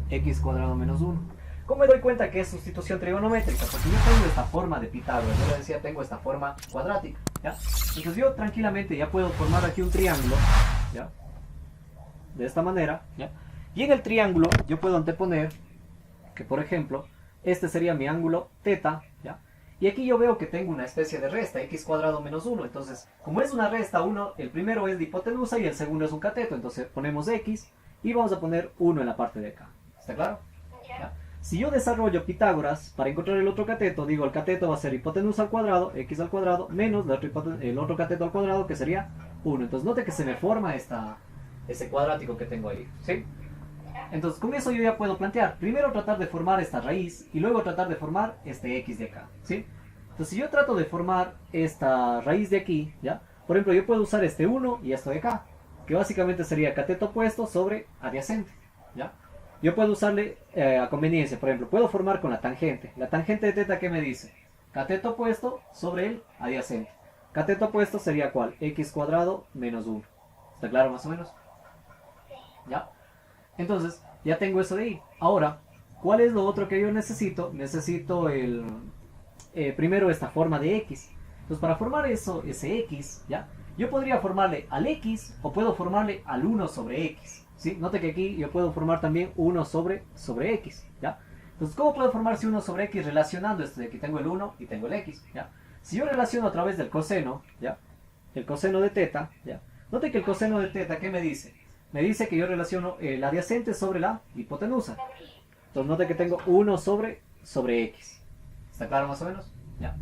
Speaker 1: x cuadrado menos 1. ¿Cómo me doy cuenta que es sustitución trigonométrica? Porque yo tengo esta forma de Pitágoras, yo le decía tengo esta forma cuadrática, ¿ya? Entonces yo tranquilamente ya puedo formar aquí un triángulo, ¿ya? De esta manera, ¿ya? Y en el triángulo yo puedo anteponer que, por ejemplo, este sería mi ángulo θ, ¿ya? Y aquí yo veo que tengo una especie de resta, x cuadrado menos 1. Entonces, como es una resta, el primero es de hipotenusa y el segundo es un cateto. Entonces ponemos x y vamos a poner 1 en la parte de acá. ¿Está claro? ¿Ya? Si yo desarrollo Pitágoras, para encontrar el otro cateto, digo el cateto va a ser hipotenusa al cuadrado, x al cuadrado, menos el otro cateto al cuadrado, que sería 1. Entonces note que se me forma ese cuadrático que tengo ahí, ¿sí? Entonces con eso yo ya puedo plantear, primero tratar de formar esta raíz y luego tratar de formar este x de acá, ¿sí? Entonces si yo trato de formar esta raíz de aquí, ¿ya? Por ejemplo, yo puedo usar este 1 y esto de acá, que básicamente sería cateto opuesto sobre adyacente, ¿ya? Yo puedo usarle a conveniencia, por ejemplo, puedo formar con la tangente. La tangente de θ, ¿qué me dice? Cateto opuesto sobre el adyacente. Cateto opuesto sería ¿cuál? X cuadrado menos 1. ¿Está claro más o menos? ¿Ya? Entonces, ya tengo eso de ahí. Ahora, ¿cuál es lo otro que yo necesito? Necesito primero esta forma de x. Entonces, para formar ese x, ¿ya? Yo podría formarle al x o puedo formarle al 1 sobre x. ¿Sí? Note que aquí yo puedo formar también 1 sobre x, ¿ya? Entonces, ¿cómo puedo formarse 1 sobre x relacionando esto de aquí? Tengo el 1 y tengo el x, ¿ya? Si yo relaciono a través del coseno, ¿ya? El coseno de θ, ¿ya? Note que el coseno de θ, ¿qué me dice? Me dice que yo relaciono el adyacente sobre la hipotenusa. Entonces, note que tengo 1 sobre x. ¿Está claro más o menos? ¿Ya?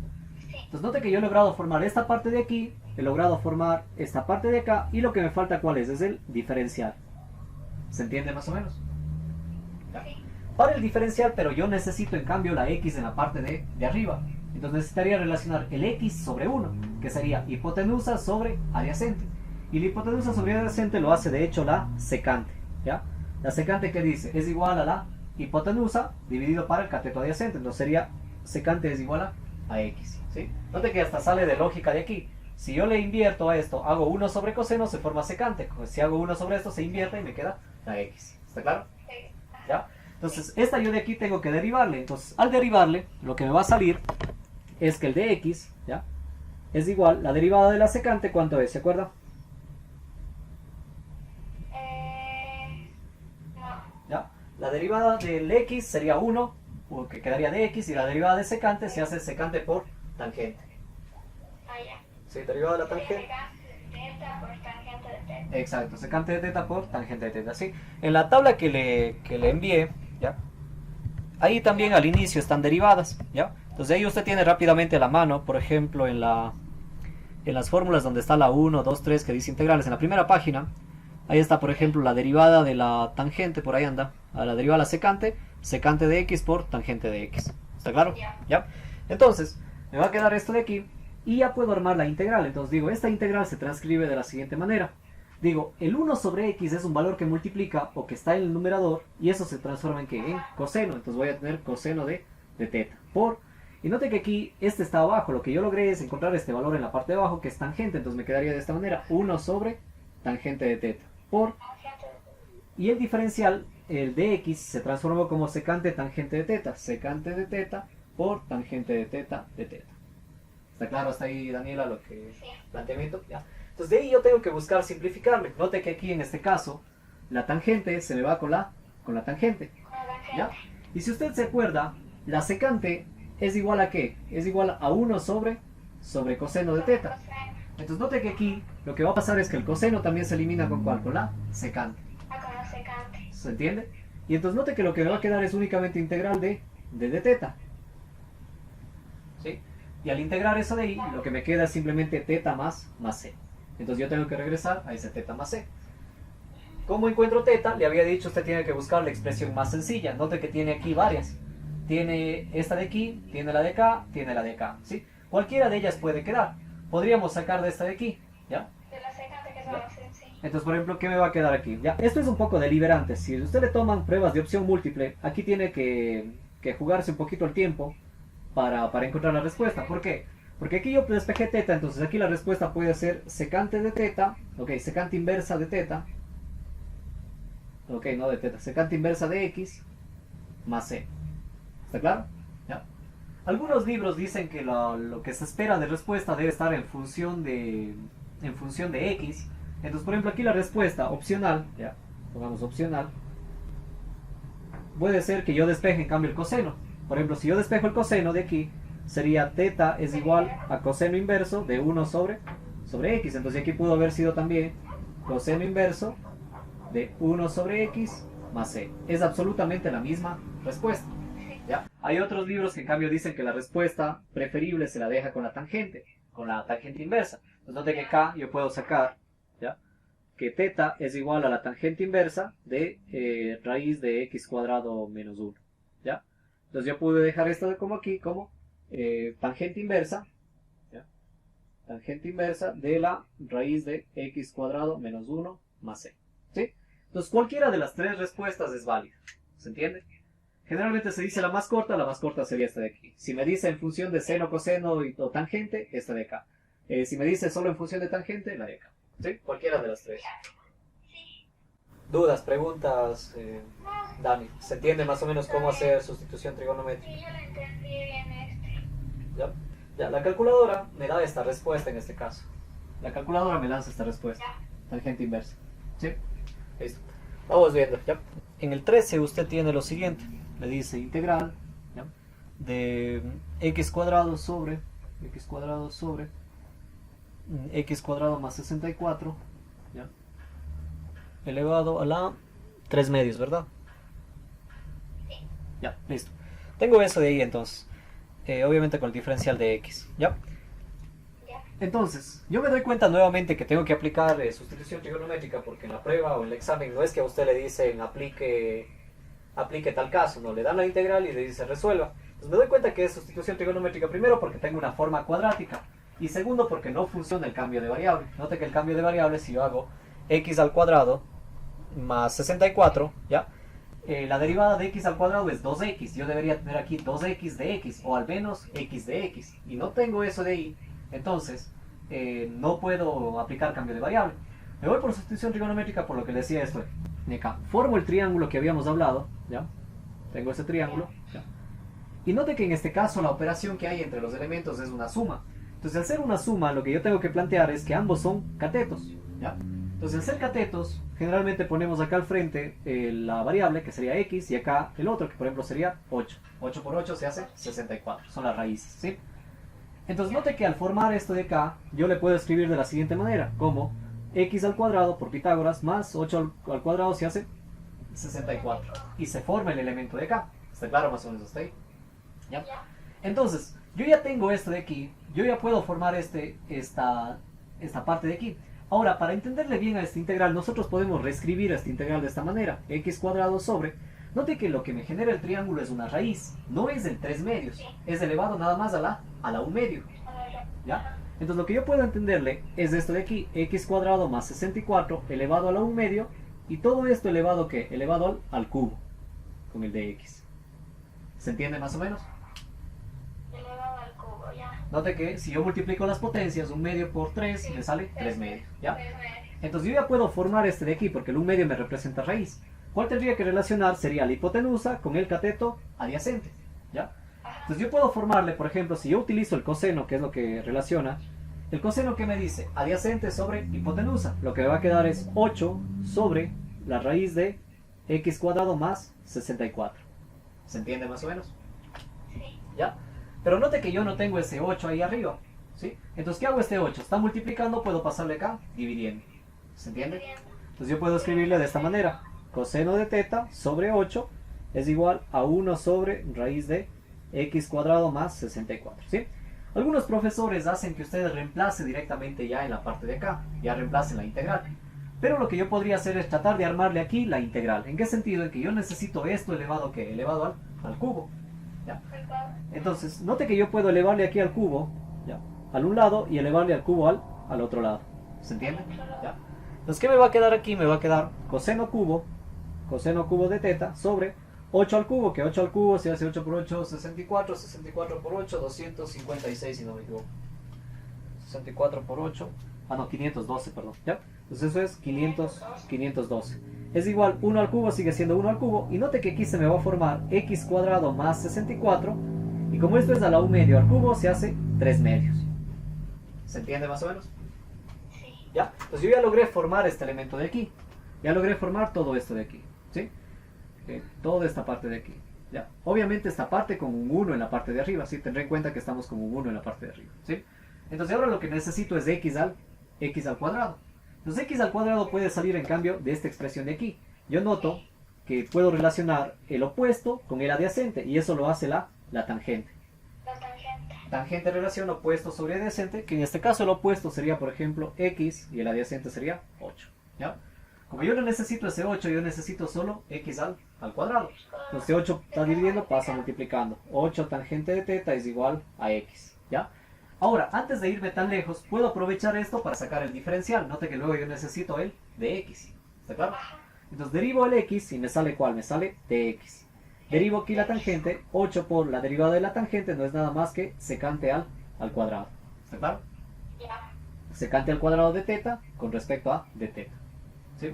Speaker 1: Entonces, note que yo he logrado formar esta parte de aquí, he logrado formar esta parte de acá, y lo que me falta, ¿cuál es? Es el diferencial. ¿Se entiende más o menos? ¿Ya? Para el diferencial, pero yo necesito en cambio la x en la parte de arriba. Entonces necesitaría relacionar el x sobre 1, que sería hipotenusa sobre adyacente. Y la hipotenusa sobre adyacente lo hace de hecho la secante, ¿ya? La secante, ¿qué dice? Es igual a la hipotenusa dividido para el cateto adyacente. Entonces sería secante es igual a x, ¿sí? Note que hasta sale de lógica de aquí. Si yo le invierto a esto, hago 1 sobre coseno, se forma secante. Si hago 1 sobre esto, se invierte y me queda la x. ¿Está claro? ¿Ya? Entonces, esta yo de aquí tengo que derivarle. Entonces, al derivarle, lo que me va a salir es que el de x, ¿ya? Es igual, la derivada de la secante, ¿cuánto es? ¿Se acuerda?
Speaker 2: No.
Speaker 1: ¿Ya? La derivada del x sería 1, que quedaría de x, y la derivada de secante se hace secante por tangente.
Speaker 2: Ah, ya.
Speaker 1: ¿Sí? Derivada de la tangente.
Speaker 2: Θ por tangente de θ.
Speaker 1: Exacto, secante de θ por tangente de θ, ¿sí? En la tabla que le envié, ¿ya? Ahí también al inicio están derivadas, ¿ya? Entonces ahí usted tiene rápidamente a la mano, por ejemplo, en las fórmulas donde está la 1, 2, 3 que dice integrales, en la primera página, ahí está, por ejemplo, la derivada de la tangente, por ahí anda, a la derivada de la secante de x por tangente de x. ¿Está claro? ¿Ya? Entonces, me va a quedar esto de aquí, y ya puedo armar la integral. Entonces digo, esta integral se transcribe de la siguiente manera. Digo, el 1 sobre x es un valor que multiplica o que está en el numerador, y eso se transforma en ¿qué? En coseno. Entonces voy a tener coseno de teta por, y note que aquí este está abajo, lo que yo logré es encontrar este valor en la parte de abajo que es tangente, entonces me quedaría de esta manera, 1 sobre tangente de teta por, y el diferencial, el de x, se transformó como secante tangente de teta por tangente de teta de teta. ¿Está claro hasta ahí, Daniela, lo que planteamiento? Ya. Entonces de ahí yo tengo que buscar simplificarme. Note que aquí en este caso la tangente se me va con la tangente, ¿ya? Y si usted se acuerda, la secante es igual a ¿qué? Es igual a 1 sobre coseno de teta. Entonces note que aquí lo que va a pasar es que el coseno también se elimina con ¿cuál? Con la secante.
Speaker 2: Con la secante.
Speaker 1: ¿Se entiende? Y entonces note que lo que me va a quedar es únicamente integral de teta. ¿Sí? Y al integrar eso de ahí, lo que me queda es simplemente teta más c. Entonces yo tengo que regresar a ese teta más c. ¿Cómo encuentro teta? Le había dicho, usted tiene que buscar la expresión más sencilla. Note que tiene aquí varias. Tiene esta de aquí, tiene la de acá, tiene la de acá, ¿sí? Cualquiera de ellas puede quedar. Podríamos sacar de esta de aquí, ¿ya?
Speaker 2: De la secante que es la más sencilla.
Speaker 1: Entonces, por ejemplo, ¿qué me va a quedar aquí? ¿Ya? Esto es un poco deliberante. Si usted le toman pruebas de opción múltiple, aquí tiene que jugarse un poquito el tiempo para encontrar la respuesta. ¿Por qué? Porque aquí yo despejé teta, entonces aquí la respuesta puede ser secante de teta, ok, secante inversa de teta, ok, no de teta, secante inversa de x más c. ¿Está claro? ¿Ya? Algunos libros dicen que lo que se espera de respuesta debe estar en función de x. Entonces, por ejemplo, aquí la respuesta opcional, ¿ya? Pongamos opcional, puede ser que yo despeje en cambio el coseno. Por ejemplo, si yo despejo el coseno de aquí, sería teta es igual a coseno inverso de 1 sobre x. Entonces aquí pudo haber sido también coseno inverso de 1 sobre x más c. Es absolutamente la misma respuesta, ¿ya? Hay otros libros que en cambio dicen que la respuesta preferible se la deja con la tangente inversa. Entonces note que acá yo puedo sacar, ¿ya?, que teta es igual a la tangente inversa de raíz de x cuadrado menos 1, ¿ya? Entonces yo pude dejar esto como aquí, como tangente inversa, ¿ya?, tangente inversa de la raíz de x cuadrado menos 1 más c, ¿sí? Entonces cualquiera de las tres respuestas es válida, ¿se entiende? Generalmente se dice la más corta sería esta de aquí. Si me dice en función de seno, coseno o tangente, esta de acá. Si me dice solo en función de tangente, la de acá, ¿sí? Cualquiera de las tres. ¿Dudas, preguntas, Dani? ¿Se entiende más o menos cómo hacer sustitución trigonométrica?
Speaker 2: Sí, yo lo entendí bien
Speaker 1: ¿Ya? Ya, la calculadora me da esta respuesta en este caso. La calculadora me lanza esta respuesta. Tangente inversa. ¿Sí? Listo. Vamos viendo, ¿ya? En el 13 usted tiene lo siguiente. Le dice integral, ¿ya?, de x cuadrado sobre x cuadrado más 64, ¿ya?, elevado a la 3 medios, ¿verdad? Ya, listo. Tengo eso de ahí entonces. Obviamente con el diferencial de x, ¿ya? Entonces, yo me doy cuenta nuevamente que tengo que aplicar sustitución trigonométrica, porque en la prueba o en el examen no es que a usted le dicen aplique tal caso, no, le dan la integral y le dice resuelva. Entonces me doy cuenta que es sustitución trigonométrica, primero porque tengo una forma cuadrática, y segundo porque no funciona el cambio de variable. Note que el cambio de variable, si yo hago x al cuadrado más 64, ¿ya?, la derivada de x al cuadrado es 2x, yo debería tener aquí 2x de x, o al menos x de x, y no tengo eso de ahí. Entonces, no puedo aplicar cambio de variable. Me voy por sustitución trigonométrica, por lo que le decía esto. Acá formo el triángulo que habíamos hablado, ¿ya? Tengo ese triángulo, ¿ya? Y note que en este caso la operación que hay entre los elementos es una suma. Entonces, al ser una suma, lo que yo tengo que plantear es que ambos son catetos, ¿ya? Entonces, al ser catetos, generalmente ponemos acá al frente la variable, que sería x, y acá el otro, que por ejemplo sería 8. 8 por 8 se hace 64, son las raíces, ¿sí? Entonces note que al formar esto de acá, yo le puedo escribir de la siguiente manera, como x al cuadrado por Pitágoras más 8 al cuadrado se hace 64. Y se forma el elemento de acá. ¿Está claro más o menos hasta ahí? ¿Ya? Entonces, yo ya tengo esto de aquí, yo ya puedo formar esta parte de aquí. Ahora, para entenderle bien a esta integral, nosotros podemos reescribir esta integral de esta manera. X cuadrado sobre, Note que lo que me genera el triángulo es una raíz, no es el 3 medios, es elevado nada más a la 1 medio. ¿Ya? Entonces lo que yo puedo entenderle es esto de aquí, x cuadrado más 64 elevado a la 1 medio, y todo esto elevado ¿qué? Elevado al cubo, con el de x. ¿Se entiende más o menos?
Speaker 2: Elevado al cubo, ya.
Speaker 1: Note que si yo multiplico las potencias, 1 medio por 3, me sale 3 medios. ¿Ya?
Speaker 2: 3 medios.
Speaker 1: Entonces yo ya puedo formar este de aquí, porque el 1 medio me representa raíz. ¿Cuál tendría que relacionar? Sería la hipotenusa con el cateto adyacente. ¿Ya? Entonces yo puedo formarle, por ejemplo, si yo utilizo el coseno, que es lo que relaciona, el coseno que me dice adyacente sobre hipotenusa, lo que me va a quedar es 8 sobre la raíz de x cuadrado más 64. ¿Se entiende más o menos?
Speaker 2: Sí.
Speaker 1: ¿Ya? Pero note que yo no tengo ese 8 ahí arriba, ¿sí? Entonces, ¿qué hago este 8? Está multiplicando, puedo pasarle acá, dividiendo. ¿Se entiende? Entonces yo puedo escribirle de esta manera. Coseno de teta sobre 8 es igual a 1 sobre raíz de x cuadrado más 64, ¿sí? Algunos profesores hacen que ustedes reemplace directamente ya en la parte de acá, ya reemplacen la integral. Pero lo que yo podría hacer es tratar de armarle aquí la integral. ¿En qué sentido? En que yo necesito esto elevado ¿qué? Elevado al cubo. ¿Ya? Entonces, note que yo puedo elevarle aquí al cubo, ¿ya? Al un lado, y elevarle al cubo al otro lado. ¿Se entiende? ¿Ya? Entonces, ¿qué me va a quedar aquí? Me va a quedar coseno cubo de teta sobre 8 al cubo, que 8 al cubo se hace 8 por 8, 64, 64 por 8, 256 si no me equivoco. 64 por 8, no, 512, perdón, ¿ya? Entonces eso es 512. Es igual, 1 al cubo sigue siendo 1 al cubo, y note que aquí se me va a formar x cuadrado más 64, y como esto es a la 1 medio al cubo, se hace 3 medios. ¿Se entiende más o menos?
Speaker 2: Sí.
Speaker 1: ¿Ya? Entonces yo ya logré formar este elemento de aquí. Ya logré formar todo esto de aquí, ¿sí? Toda esta parte de aquí, ¿ya? Obviamente esta parte con un 1 en la parte de arriba, ¿sí? Tendré en cuenta que estamos con un 1 en la parte de arriba, ¿sí? Entonces ahora lo que necesito es x al cuadrado. Entonces x al cuadrado puede salir en cambio de esta expresión de aquí. Yo noto que puedo relacionar el opuesto con el adyacente, y eso lo hace la tangente.
Speaker 2: La tangente.
Speaker 1: Tangente relación opuesto sobre adyacente, que en este caso el opuesto sería, por ejemplo, x, y el adyacente sería 8, ¿ya? Como yo no necesito ese 8, yo necesito solo x al cuadrado. Entonces 8 está dividiendo, pasa multiplicando. 8 tangente de teta es igual a x, ¿ya? Ahora, antes de irme tan lejos, puedo aprovechar esto para sacar el diferencial. Note que luego yo necesito el de x, ¿está claro? Entonces derivo el x y me sale ¿cuál? Me sale dx. Derivo aquí la tangente, 8 por la derivada de la tangente no es nada más que secante al cuadrado, ¿está claro?
Speaker 2: Ya.
Speaker 1: Secante al cuadrado de teta con respecto a de teta, ¿sí?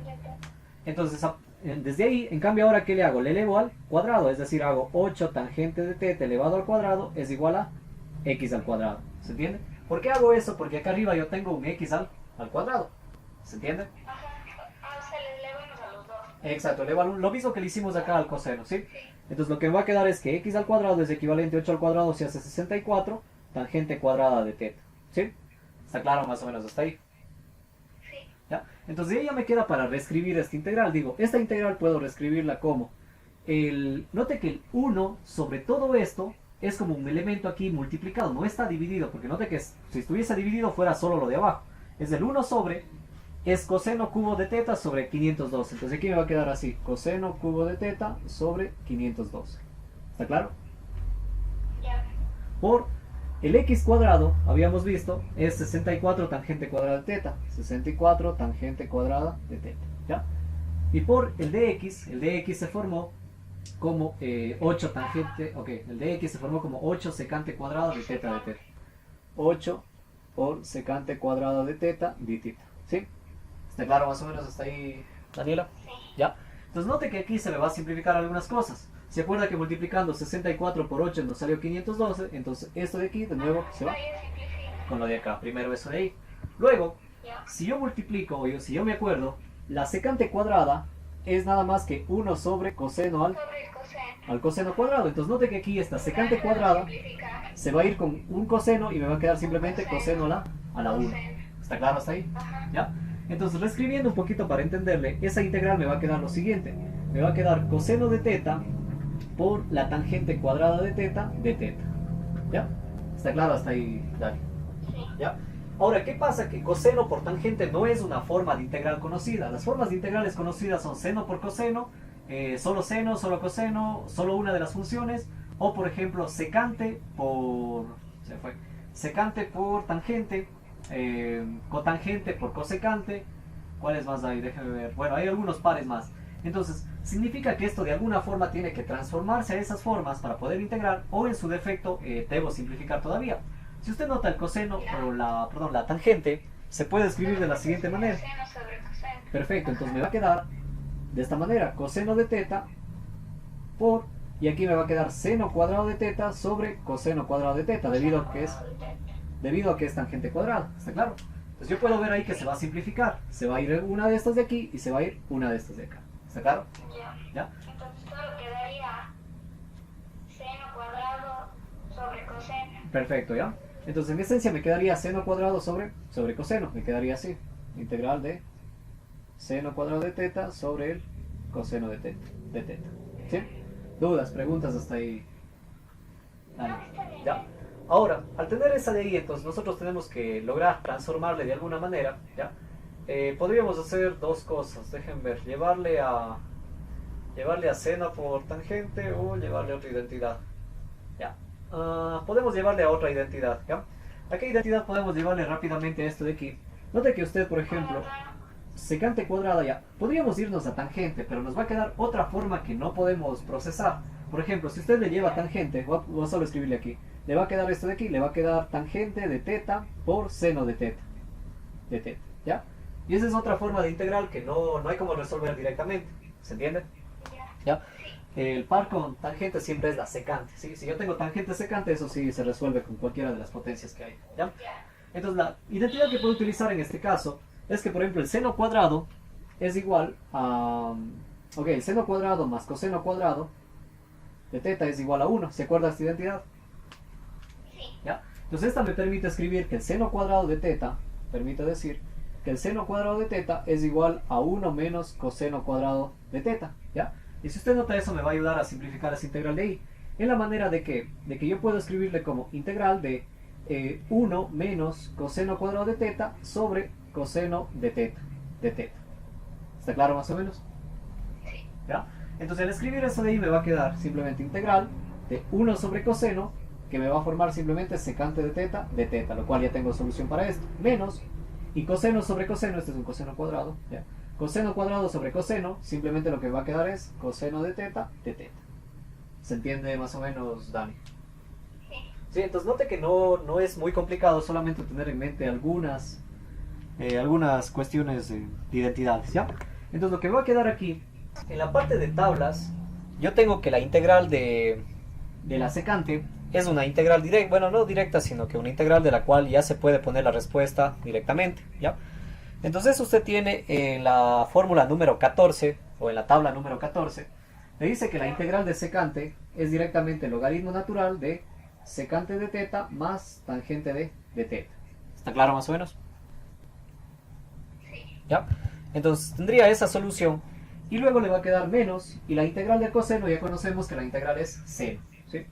Speaker 1: Entonces, desde ahí, en cambio ahora ¿qué le hago? Le elevo al cuadrado, es decir, hago 8 tangente de teta elevado al cuadrado es igual a x al cuadrado, ¿se entiende? ¿Por qué hago eso? Porque acá arriba yo tengo un x al cuadrado, ¿se entiende?
Speaker 2: Ajá. Se le elevamos a los dos.
Speaker 1: Exacto, elevo lo mismo que le hicimos acá al coseno, ¿sí? Entonces lo que me va a quedar es que x al cuadrado es equivalente a 8 al cuadrado se hace 64, tangente cuadrada de teta, ¿sí? ¿Está claro más o menos hasta ahí?
Speaker 2: Sí.
Speaker 1: ¿Ya? Entonces ahí ya me queda para reescribir esta integral. Digo, esta integral puedo reescribirla como note que el 1 sobre todo esto es como un elemento aquí multiplicado, no está dividido, porque note que si estuviese dividido fuera solo lo de abajo. Es el 1 sobre, es coseno cubo de teta sobre 512. Entonces aquí me va a quedar así, coseno cubo de teta sobre 512. ¿Está claro?
Speaker 2: Ya.
Speaker 1: Por el x cuadrado, habíamos visto, es 64 tangente cuadrada de teta. 64 tangente cuadrada de teta, ¿ya? Y por el dx se formó como 8 tangente, ok, el dx se formó como 8 secante cuadrada de teta de teta. 8 por secante cuadrada de teta de teta, ¿sí? ¿Está claro más o menos hasta ahí, Daniela?
Speaker 2: Sí.
Speaker 1: ¿Ya? Entonces note que aquí se me va a simplificar algunas cosas. ¿Se acuerda que multiplicando 64 por 8 nos salió 512? Entonces esto de aquí de nuevo se va
Speaker 2: Ahí simplifica.
Speaker 1: con lo de acá. Primero eso de ahí. Luego,
Speaker 2: Ya.
Speaker 1: si yo multiplico, o si yo me acuerdo, la secante cuadrada es nada más que 1 sobre coseno
Speaker 2: Sobre el coseno.
Speaker 1: al coseno cuadrado. Entonces note que aquí esta secante cuadrada
Speaker 2: Simplifica.
Speaker 1: se va a ir con un coseno y me va a quedar simplemente coseno a la 1.
Speaker 2: Coseno.
Speaker 1: ¿Está claro hasta ahí?
Speaker 2: Ajá.
Speaker 1: ¿Ya? Entonces reescribiendo un poquito para entenderle, esa integral me va a quedar lo siguiente. Me va a quedar coseno de teta por la tangente cuadrada de teta. ¿Ya? ¿Está claro hasta ahí, Dani?
Speaker 2: Sí.
Speaker 1: ¿Ya? Ahora, ¿qué pasa? Que coseno por tangente no es una forma de integral conocida. Las formas de integrales conocidas son seno por coseno solo seno, solo coseno, solo una de las funciones, o por ejemplo secante por, secante por tangente, cotangente por cosecante. ¿Cuáles más hay? Déjenme ver. Bueno, hay algunos pares más. Entonces, significa que esto de alguna forma tiene que transformarse a esas formas para poder integrar, o en su defecto debo simplificar todavía. Si usted nota el coseno, o la tangente, se puede escribir de la siguiente manera.
Speaker 2: Seno sobre coseno.
Speaker 1: Perfecto, entonces me va a quedar de esta manera: coseno de teta por, y aquí me va a quedar seno cuadrado de teta sobre coseno cuadrado de teta, debido a que es tangente cuadrada. ¿Está claro? Entonces yo puedo ver ahí que se va a simplificar. Se va a ir una de estas de aquí y se va a ir una de estas de acá. ¿Está claro? ¿Ya?
Speaker 2: Entonces solo quedaría seno cuadrado sobre coseno.
Speaker 1: Perfecto, ¿ya? Entonces en esencia me quedaría seno cuadrado sobre coseno. Me quedaría así. Integral de seno cuadrado de teta sobre el coseno de teta. ¿Sí? ¿Dudas, preguntas hasta ahí? Dale. ¿Ya? Ahora, al tener esa de ahí, entonces nosotros tenemos que lograr transformarle de alguna manera, ¿ya? Podríamos hacer dos cosas. Dejen ver. Llevarle a seno por tangente, o llevarle a otra identidad. ¿Ya? Podemos llevarle a otra identidad, ¿ya? ¿A qué identidad podemos llevarle rápidamente a esto de aquí? Note que usted, por ejemplo, secante cuadrada, ya, podríamos irnos a tangente, pero nos va a quedar otra forma que no podemos procesar. Por ejemplo, si usted le lleva tangente, voy a solo escribirle aquí, le va a quedar esto de aquí, le va a quedar tangente de teta por seno de teta, ¿ya? Y esa es otra forma de integral que no hay como resolver directamente, ¿se entiende? ¿Ya? El par con tangente siempre es la secante, ¿sí? Si yo tengo tangente secante, eso sí se resuelve con cualquiera de las potencias que hay, ¿ya? Entonces la identidad que puedo utilizar en este caso es que, por ejemplo, el seno cuadrado es igual a... Ok, el seno cuadrado más coseno cuadrado de teta es igual a 1. ¿Se acuerda esta identidad? ¿Ya? Entonces esta me permite escribir que el seno cuadrado de teta, permite decir que el seno cuadrado de teta es igual a 1 menos coseno cuadrado de teta, ¿ya? Y si usted nota eso, me va a ayudar a simplificar esa integral de ahí, en la manera de que yo puedo escribirle como integral de 1 menos coseno cuadrado de teta sobre coseno de teta, ¿Está claro más o menos? ¿Ya? Entonces al escribir eso de ahí me va a quedar simplemente integral de 1 sobre coseno, que me va a formar simplemente secante de teta, lo cual ya tengo solución para esto, menos, y coseno sobre coseno, este es un coseno cuadrado, ¿ya? Coseno cuadrado sobre coseno, simplemente lo que va a quedar es coseno de teta. ¿Se entiende más o menos, Dani? Sí, entonces note que no es muy complicado, solamente tener en mente algunas cuestiones de identidades, ¿ya? Entonces lo que va a quedar aquí, en la parte de tablas, yo tengo que la integral de la secante es una integral directa, bueno, no directa, sino que una integral de la cual ya se puede poner la respuesta directamente, ¿ya? Entonces usted tiene en la fórmula número 14, o en la tabla número 14, le dice que la integral de secante es directamente el logaritmo natural de secante de teta más tangente de teta. ¿Está claro más o menos? ¿Ya? Entonces tendría esa solución, y luego le va a quedar menos, y la integral del coseno ya conocemos que la integral es seno, ¿sí?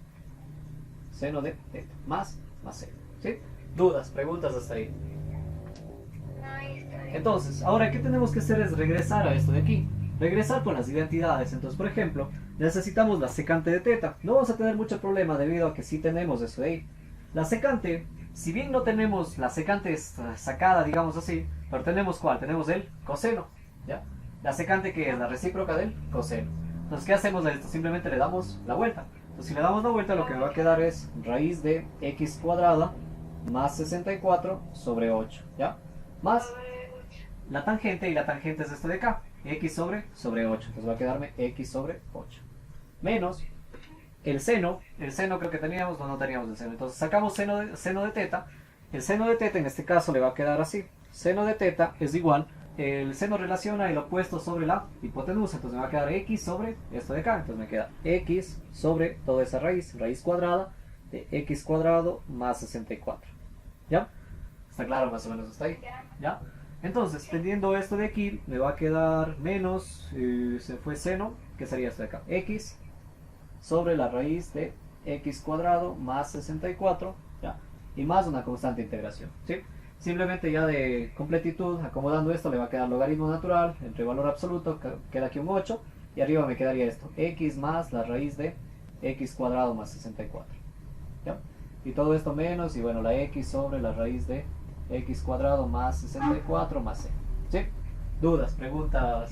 Speaker 1: Seno de teta, más seno, ¿sí? ¿Dudas, preguntas hasta ahí? Entonces, ahora, ¿qué tenemos que hacer? Es regresar a esto de aquí. Regresar con las identidades. Entonces, por ejemplo, necesitamos la secante de teta. No vamos a tener mucho problema debido a que sí tenemos eso de ahí. La secante, si bien no tenemos la secante sacada, digamos así, pero tenemos ¿cuál? Tenemos el coseno, ¿ya? La secante, que es la recíproca del coseno. Entonces, ¿qué hacemos de esto? Simplemente le damos la vuelta. Entonces, si le damos la vuelta, lo que me va a quedar es raíz de x cuadrada más 64 sobre 8, ¿ya? Más la tangente, y la tangente es esto de acá, x sobre 8. Entonces va a quedarme x sobre 8. Menos el seno creo que teníamos, no teníamos el seno. Entonces sacamos seno de teta. El seno de teta en este caso le va a quedar así. Seno de teta es igual, el seno relaciona el opuesto sobre la hipotenusa. Entonces me va a quedar x sobre esto de acá. Entonces me queda x sobre toda esa raíz cuadrada de x cuadrado más 64. ¿Ya? ¿Está claro más o menos hasta ahí? ¿Ya? Entonces, teniendo esto de aquí, me va a quedar menos, se fue seno, que sería esto de acá, x sobre la raíz de x cuadrado más 64, ¿ya? Y más una constante integración, ¿sí? Simplemente ya de completitud, acomodando esto, le va a quedar logaritmo natural entre valor absoluto, queda aquí un 8, Y arriba me quedaría esto, x más la raíz de x cuadrado más 64. ¿Ya? Y todo esto menos, y bueno, la x sobre la raíz de x cuadrado más 64 más c. ¿Sí? ¿Dudas, preguntas,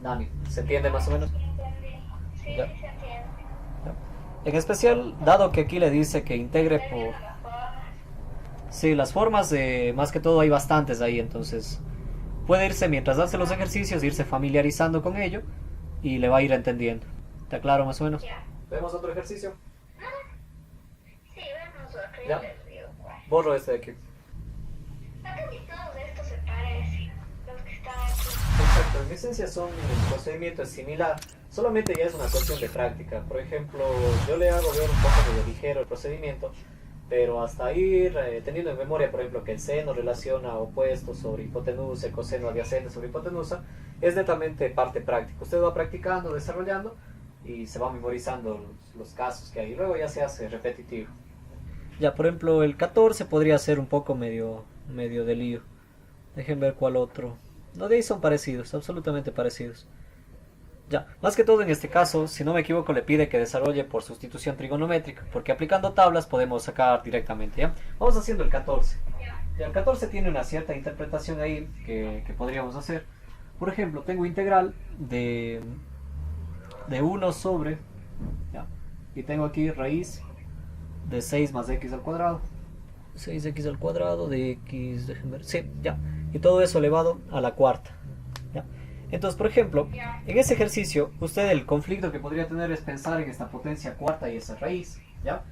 Speaker 1: Dani? ¿Se entiende más o menos?
Speaker 2: Sí, entendí. Sí,
Speaker 1: Ya.
Speaker 2: sí se entiende.
Speaker 1: ¿Ya? En especial, dado que aquí le dice que integre
Speaker 2: Estoy
Speaker 1: por...
Speaker 2: viendo las formas.
Speaker 1: Sí, las formas, más que todo hay bastantes ahí, entonces puede irse, mientras hace los ejercicios, irse familiarizando con ello y le va a ir entendiendo. ¿Está claro más o menos?
Speaker 2: Ya.
Speaker 1: ¿Vemos otro ejercicio?
Speaker 2: Sí, vemos otro.
Speaker 1: Ya.
Speaker 2: Yo les digo cuál.
Speaker 1: Borro este de aquí.
Speaker 2: Casi todos estos se parecen. Los que están aquí.
Speaker 1: Exacto, en esencia el procedimiento es similar, solamente ya es una cuestión de práctica. Por ejemplo, yo le hago ver un poco medio ligero el procedimiento, pero hasta ir teniendo en memoria, por ejemplo, que el seno relaciona opuestos sobre hipotenusa, el coseno adyacente sobre hipotenusa, es netamente parte práctica. Usted va practicando, desarrollando y se va memorizando los casos que hay, y luego ya se hace repetitivo. Ya, por ejemplo, el 14 podría ser un poco medio de lío. Dejen ver cuál otro. No, de ahí son parecidos, absolutamente parecidos. Ya, más que todo en este caso, si no me equivoco, le pide que desarrolle por sustitución trigonométrica, porque aplicando tablas podemos sacar directamente, ¿ya? Vamos haciendo el 14. Ya, el 14 tiene una cierta interpretación ahí que podríamos hacer. Por ejemplo, tengo integral de 1 sobre, ¿ya? Y tengo aquí raíz de 6 más x al cuadrado. 6x al cuadrado de x, déjenme ver, sí, ya. Y todo eso elevado a la cuarta. ¿Ya? Entonces, por ejemplo, en ese ejercicio, usted el conflicto que podría tener es pensar en esta potencia cuarta y esa raíz. ¿Ya?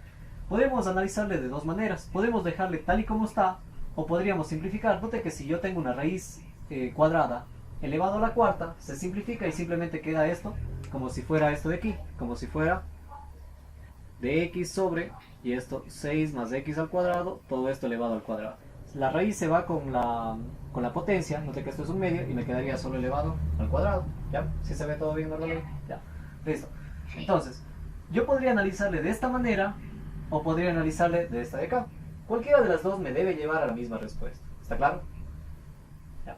Speaker 1: Podemos analizarle de dos maneras. Podemos dejarle tal y como está, o podríamos simplificar. Note que si yo tengo una raíz cuadrada elevado a la cuarta, se simplifica y simplemente queda esto como si fuera esto de aquí, como si fuera de x sobre, y esto 6 más x al cuadrado, todo esto elevado al cuadrado. La raíz se va con la potencia, note que esto es un medio, y me quedaría solo elevado al cuadrado. ¿Ya? ¿Sí se ve todo bien normalmente? Ya. Listo. Entonces, yo podría analizarle de esta manera, o podría analizarle de esta de acá. Cualquiera de las dos me debe llevar a la misma respuesta. ¿Está claro? Ya.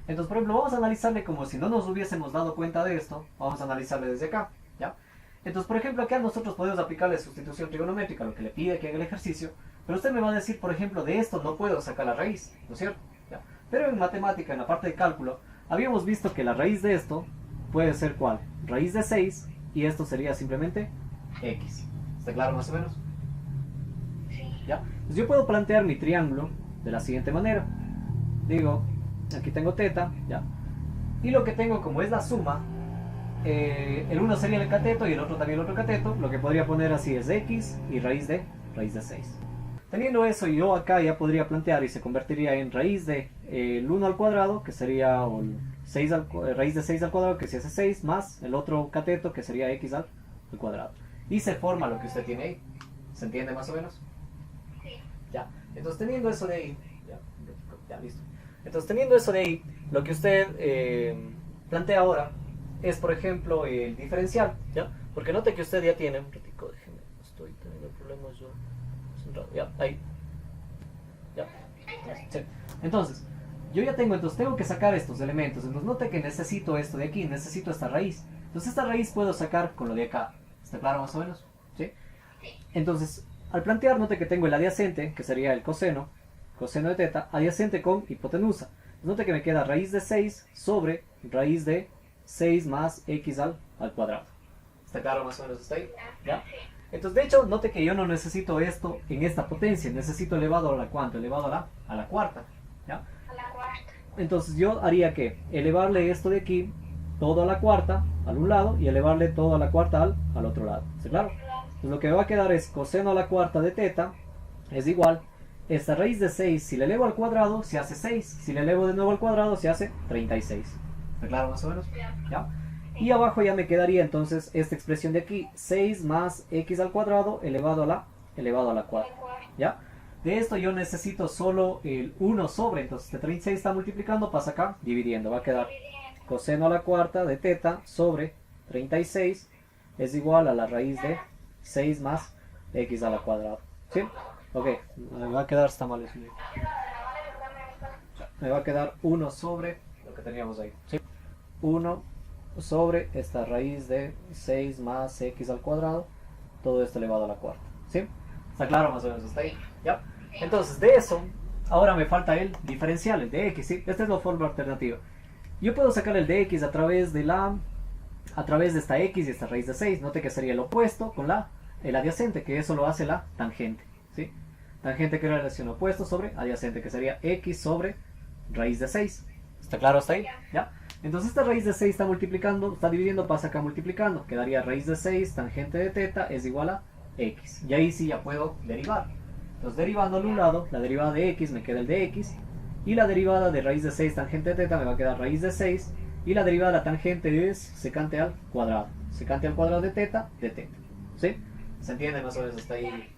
Speaker 1: Entonces, por ejemplo, vamos a analizarle como si no nos hubiésemos dado cuenta de esto. Vamos a analizarle desde acá. ¿Ya? Entonces, por ejemplo, acá nosotros podemos aplicarle sustitución trigonométrica, lo que le pide que haga el ejercicio, pero usted me va a decir, por ejemplo, de esto no puedo sacar la raíz, ¿no es cierto? ¿Ya? Pero en matemática, en la parte de cálculo, habíamos visto que la raíz de esto puede ser ¿cuál? Raíz de 6, y esto sería simplemente x. ¿Está claro más o menos?
Speaker 2: Sí.
Speaker 1: ¿Ya? Entonces yo puedo plantear mi triángulo de la siguiente manera. Digo, aquí tengo teta, ¿ya? Y lo que tengo como es la suma, el uno sería el cateto y el otro también el otro cateto. Lo que podría poner así es x y raíz de 6. Teniendo eso, yo acá ya podría plantear y se convertiría en raíz de el 1 al cuadrado, que sería raíz de 6 al cuadrado, que se hace 6, más el otro cateto, que sería x al cuadrado. Y se forma lo que usted tiene ahí. ¿Se entiende más o menos?
Speaker 2: Sí.
Speaker 1: Ya. Entonces, teniendo eso de ahí, ya listo. Entonces, teniendo eso de ahí, lo que usted plantea ahora es, por ejemplo, el diferencial, ¿ya? Porque note que usted ya tiene, un ratico, déjeme, estoy teniendo problemas yo, centrado, ya, ahí, ya, sí. Entonces, yo ya tengo que sacar estos elementos, entonces note que necesito esto de aquí, necesito esta raíz, entonces esta raíz puedo sacar con lo de acá, ¿está claro más o menos? ¿Sí? Entonces, al plantear, note que tengo el adyacente, que sería el coseno de teta, adyacente con hipotenusa, note que me queda raíz de 6 sobre raíz de 6 más x al cuadrado. ¿Está claro más o menos hasta ahí? ¿Ya? Entonces, de hecho, note que yo no necesito esto en esta potencia, necesito elevado a la cuánto, elevado a la cuarta. ¿Ya?
Speaker 2: A la cuarta.
Speaker 1: Entonces yo haría que elevarle esto de aquí, todo a la cuarta, al un lado, y elevarle todo a la cuarta al otro lado. ¿Está claro? Entonces lo que me va a quedar es coseno a la cuarta de teta es igual, esta raíz de 6, si le elevo al cuadrado, se hace 6, si le elevo de nuevo al cuadrado, se hace 36. ¿Está claro más o menos? ¿Ya? Y abajo ya me quedaría entonces esta expresión de aquí, 6 más x al cuadrado elevado a la cuarta. ¿Ya? De esto yo necesito solo el 1 sobre, entonces este 36 está multiplicando, pasa acá, dividiendo, va a quedar coseno a la cuarta de teta sobre 36 es igual a la raíz de 6 más x a la cuadrada. ¿Sí? Ok, me va a quedar, está mal eso. Me va a quedar 1 sobre lo que teníamos ahí. ¿Sí? 1 sobre esta raíz de 6 más x al cuadrado, todo esto elevado a la cuarta. ¿Sí? ¿Está claro más o menos hasta ahí? ¿Ya? Entonces, de eso, ahora me falta el diferencial, el de x, ¿sí? Esta es la forma alternativa. Yo puedo sacar el de x a través de esta x y esta raíz de 6. Note que sería el opuesto con el adyacente, que eso lo hace la tangente, ¿sí? Tangente que es la relación opuesto sobre adyacente, que sería x sobre raíz de 6. ¿Está claro hasta ahí? ¿Ya? Entonces esta raíz de 6 está multiplicando, está dividiendo, pasa acá multiplicando. Quedaría raíz de 6, tangente de teta es igual a x. Y ahí sí ya puedo derivar. Entonces derivando al un lado, la derivada de x me queda el de x. Y la derivada de raíz de 6 tangente de teta me va a quedar raíz de 6. Y la derivada de la tangente es secante al cuadrado. Secante al cuadrado de teta. ¿Sí? ¿Se entiende más o menos hasta ahí?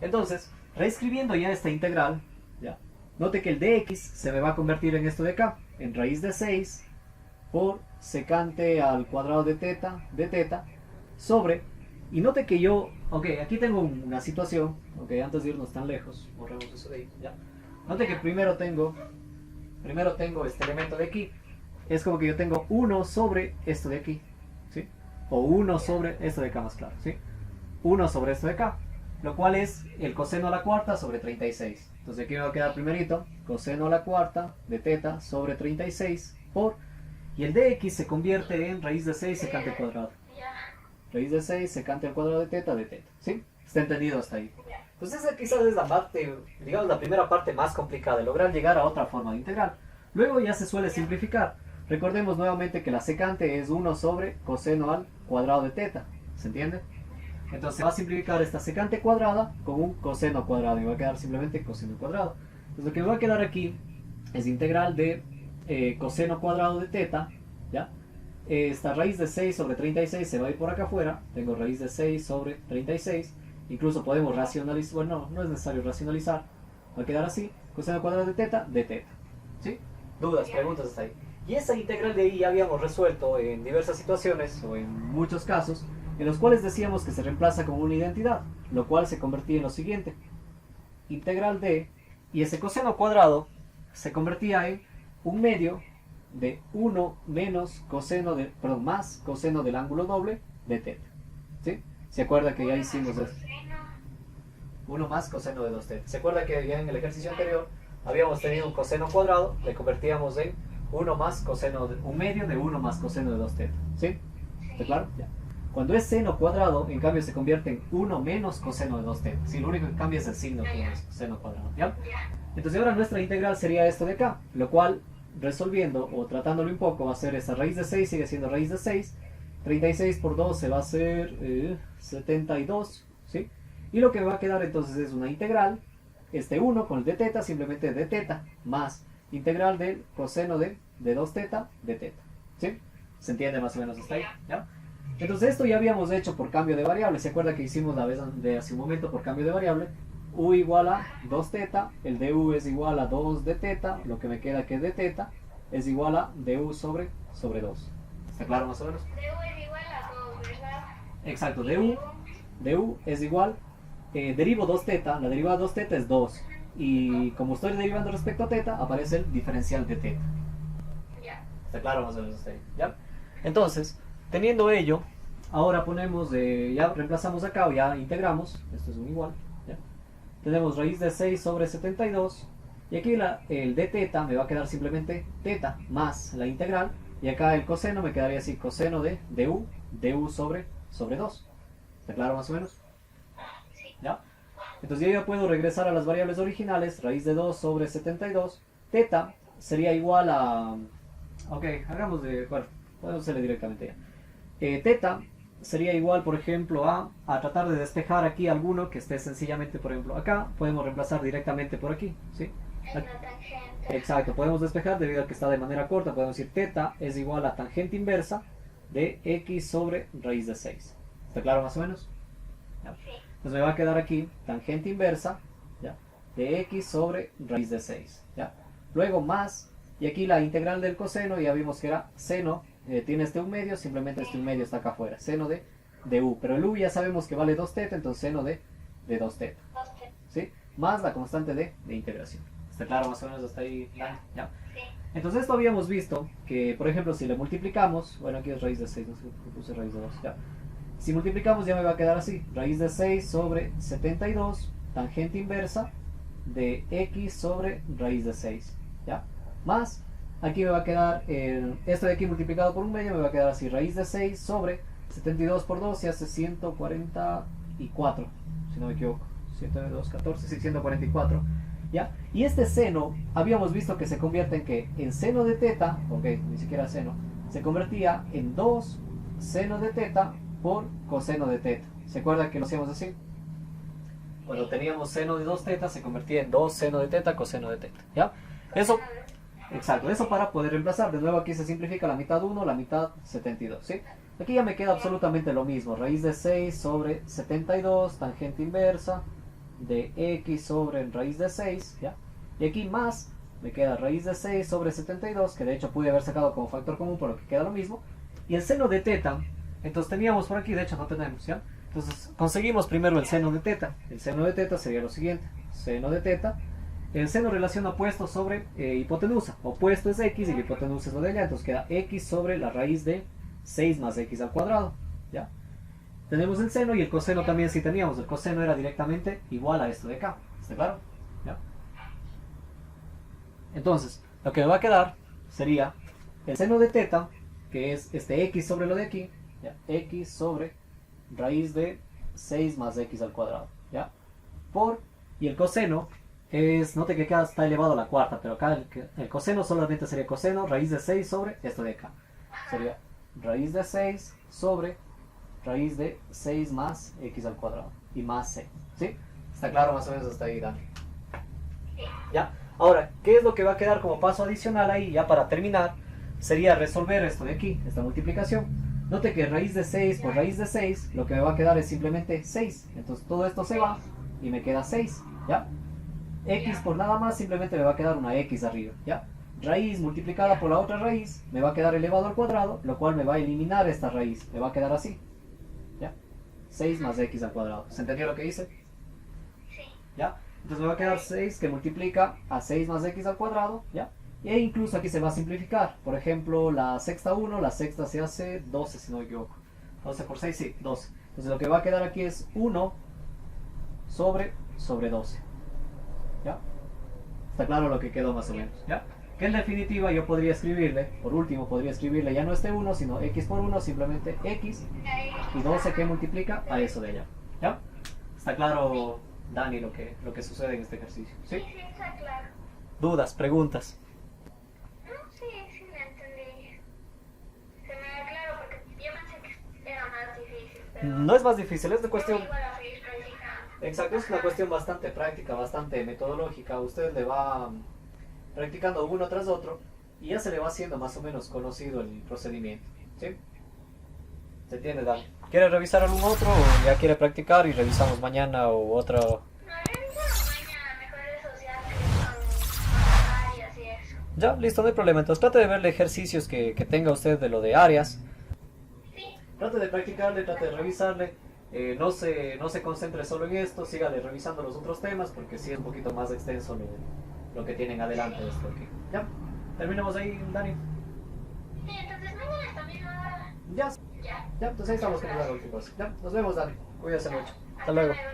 Speaker 1: Entonces, reescribiendo ya esta integral, ya, note que el de x se me va a convertir en esto de acá, en raíz de 6 por secante al cuadrado de teta, sobre, y note que yo, ok, aquí tengo una situación, ok, antes de irnos tan lejos, borremos eso de ahí, ya. Note que primero tengo este elemento de aquí, es como que yo tengo 1 sobre esto de aquí, ¿sí? O 1 sobre esto de acá más claro, ¿sí? 1 sobre esto de acá, lo cual es el coseno a la cuarta sobre 36. Entonces aquí me va a quedar primerito, coseno a la cuarta de teta sobre 36 por, y el de x se convierte en raíz de 6 secante al cuadrado. Raíz de 6 secante al cuadrado de teta, ¿sí? ¿Está entendido hasta ahí? Entonces esa quizás es la parte, digamos la primera parte más complicada, de lograr llegar a otra forma de integral. Luego ya se suele simplificar. Recordemos nuevamente que la secante es 1 sobre coseno al cuadrado de teta, ¿se entiende? Entonces se va a simplificar esta secante cuadrada con un coseno cuadrado y va a quedar simplemente coseno cuadrado. Entonces lo que me va a quedar aquí es integral de coseno cuadrado de teta, ¿ya? Esta raíz de 6 sobre 36 se va a ir por acá afuera, tengo raíz de 6 sobre 36, incluso podemos racionalizar, bueno, no es necesario racionalizar, va a quedar así, coseno cuadrado de teta, ¿sí? ¿Dudas, preguntas hasta ahí? Y esa integral de ahí ya habíamos resuelto en diversas situaciones o en muchos casos, en los cuales decíamos que se reemplaza con una identidad, lo cual se convertía en lo siguiente. Integral de, y ese coseno cuadrado se convertía en un medio de 1 menos coseno de, perdón, más coseno del ángulo doble de teta. ¿Sí? ¿Se acuerda que ya hicimos esto? 1 más coseno de 2 teta. ¿Se acuerda que ya en el ejercicio anterior habíamos tenido un coseno cuadrado, le convertíamos en 1 más coseno de, un medio de 1 más coseno de 2 teta? ¿Sí? ¿Está claro? Ya. Cuando es seno cuadrado, en cambio se convierte en 1 menos coseno de 2 teta. Sí, lo único que cambia es el signo que es seno cuadrado. ¿Ya? Entonces ahora nuestra integral sería esto de acá, lo cual resolviendo o tratándolo un poco va a ser esa raíz de 6, sigue siendo raíz de 6. 36 por 12 va a ser 72, ¿sí? Y lo que me va a quedar entonces es una integral, este 1 con el de teta, simplemente de teta, más integral del coseno de 2 teta, ¿sí? ¿Se entiende más o menos hasta ahí? ¿Ya? Entonces esto ya habíamos hecho por cambio de variable. ¿Se acuerda que hicimos la vez de hace un momento por cambio de variable? U igual a 2 teta, el du es igual a 2 de teta, lo que me queda que es de teta, es igual a du sobre 2. ¿Está claro más o menos?
Speaker 2: Du es igual a 2, ¿verdad?
Speaker 1: Exacto, du es igual, derivo 2 teta, la derivada de 2 teta es 2. Y como estoy derivando respecto a teta, aparece el diferencial de teta.
Speaker 2: Ya.
Speaker 1: ¿Está claro más o menos hasta ahí? ¿Ya? Entonces, teniendo ello, ahora ponemos, ya reemplazamos acá o ya integramos, esto es un igual, ¿ya? Tenemos raíz de 6 sobre 72, y aquí el de teta me va a quedar simplemente teta más la integral, y acá el coseno me quedaría así, coseno de du sobre 2. ¿Está claro más o menos? ¿Ya? Entonces yo ya puedo regresar a las variables originales, raíz de 2 sobre 72, teta sería igual a, ok, hagamos bueno, podemos hacerle directamente ya. Teta sería igual, por ejemplo, a tratar de despejar aquí alguno que esté sencillamente, por ejemplo, acá, podemos reemplazar directamente por aquí, ¿sí?
Speaker 2: En la tangente.
Speaker 1: Exacto, podemos despejar debido a que está de manera corta, podemos decir teta es igual a tangente inversa de x sobre raíz de 6. ¿Está claro más o menos? ¿Ya?
Speaker 2: Sí.
Speaker 1: Entonces me va a quedar aquí tangente inversa, ¿ya?, de x sobre raíz de 6, ¿ya? Luego más, y aquí la integral del coseno, ya vimos que era seno, tiene este 1 medio, simplemente este 1 medio está acá afuera, seno de u, pero el u ya sabemos que vale 2 teta, entonces seno de 2 teta,
Speaker 2: 2 teta.
Speaker 1: ¿sí? Más la constante de integración. ¿Está claro más o menos hasta ahí? ¿Ya?
Speaker 2: Sí.
Speaker 1: Entonces esto habíamos visto que, por ejemplo, si le multiplicamos, bueno, aquí es raíz de 6, no sé por qué puse raíz de 2, ya. Si multiplicamos ya me va a quedar así, raíz de 6 sobre 72, tangente inversa de x sobre raíz de 6, ¿ya? Más, aquí me va a quedar, esto de aquí multiplicado por un medio me va a quedar así, raíz de 6 sobre 72 por 2 se hace 144, si no me equivoco, 102, 14, sí, 144. ¿Ya? Y este seno, habíamos visto que se convierte en que en seno de teta, ok, ni siquiera seno, se convertía en 2 seno de teta por coseno de teta. ¿Se acuerdan que lo hacíamos así? Cuando teníamos seno de 2 teta se convertía en 2 seno de teta coseno de teta. ¿Ya? Eso, exacto, eso para poder reemplazar. De nuevo aquí se simplifica la mitad 1, la mitad 72, ¿sí? Aquí ya me queda absolutamente lo mismo, raíz de 6 sobre 72, tangente inversa de x sobre raíz de 6, ¿ya? Y aquí más, me queda raíz de 6 sobre 72, que de hecho pude haber sacado como factor común, por lo que queda lo mismo. Y el seno de teta, entonces teníamos por aquí, de hecho no tenemos, ¿ya? Entonces conseguimos primero el seno de teta. El seno de teta sería lo siguiente, seno de teta, el seno relación opuesto sobre hipotenusa. Opuesto es x y la hipotenusa es lo de allá, entonces queda x sobre la raíz de 6 más x al cuadrado, ¿ya? Tenemos el seno y el coseno también si teníamos. El coseno era directamente igual a esto de acá. ¿Está claro? ¿Ya? Entonces, lo que me va a quedar sería el seno de teta, que es este x sobre lo de aquí, ¿ya? X sobre raíz de 6 más x al cuadrado, ¿ya? Por, y el coseno es, note que acá está elevado a la cuarta, pero acá el coseno solamente sería coseno, raíz de 6 sobre esto de acá. Sería raíz de 6 sobre raíz de 6 más x al cuadrado y más c, ¿sí? ¿Está claro más o menos hasta ahí, Dani? ¿Ya? Ahora, ¿qué es lo que va a quedar como paso adicional ahí, ya para terminar? Sería resolver esto de aquí, esta multiplicación. Note que raíz de 6 por raíz de 6, lo que me va a quedar es simplemente 6. Entonces todo esto se va y me queda 6, ¿ya? X por nada más simplemente me va a quedar una x arriba, ¿ya? Raíz multiplicada por la otra raíz me va a quedar elevado al cuadrado, lo cual me va a eliminar esta raíz, me va a quedar así, ¿ya? 6 más x al cuadrado. ¿Se entendió lo que hice?
Speaker 2: Sí.
Speaker 1: ¿Ya? Entonces me va a quedar 6 que multiplica a 6 más x al cuadrado, ¿ya? E incluso aquí se va a simplificar. Por ejemplo, la sexta 1, la sexta se hace 12 si no me equivoco. 12 por 6, sí, 12. Entonces lo que va a quedar aquí es 1 sobre 12. ¿Ya? Está claro lo que quedó más o menos, ¿ya? Que en definitiva yo podría escribirle, por último podría escribirle ya no este 1, sino x por 1, simplemente x, y 12 que multiplica a eso de allá, ¿ya? ¿Está claro, Dani, lo que sucede en este ejercicio? ¿Sí?
Speaker 2: Sí, sí, está claro.
Speaker 1: ¿Dudas, preguntas?
Speaker 2: No, sí, sí me entendí. Se me da claro porque yo pensé que era más difícil, pero...
Speaker 1: No es más difícil, es de cuestión...
Speaker 2: igual a seguir practicando.
Speaker 1: Exacto, es una cuestión bastante práctica, bastante metodológica. Usted le va practicando uno tras otro y ya se le va haciendo más o menos conocido el procedimiento, ¿sí? ¿Se entiende, Dani? ¿Quiere revisar algún otro o ya quiere practicar y revisamos mañana o otra?
Speaker 2: No, revisamos mañana, mejor esos ya que son áreas y eso.
Speaker 1: Ya, listo, no hay problema. Entonces trate de verle ejercicios que tenga usted de lo de áreas.
Speaker 2: Sí,
Speaker 1: Trate de practicarle, trate de revisarle. No se concentre solo en esto, sígale revisando los otros temas porque sí es un poquito más extenso lo que tienen adelante de esto aquí. ¿Ya? ¿Terminamos ahí, Dani?
Speaker 2: sí, entonces mañana también ahora.
Speaker 1: Ya,
Speaker 2: Ya.
Speaker 1: ya, entonces ahí estamos con la última cosa. Ya, nos vemos, Dani. Cuídese mucho. Hasta luego.
Speaker 2: Luego.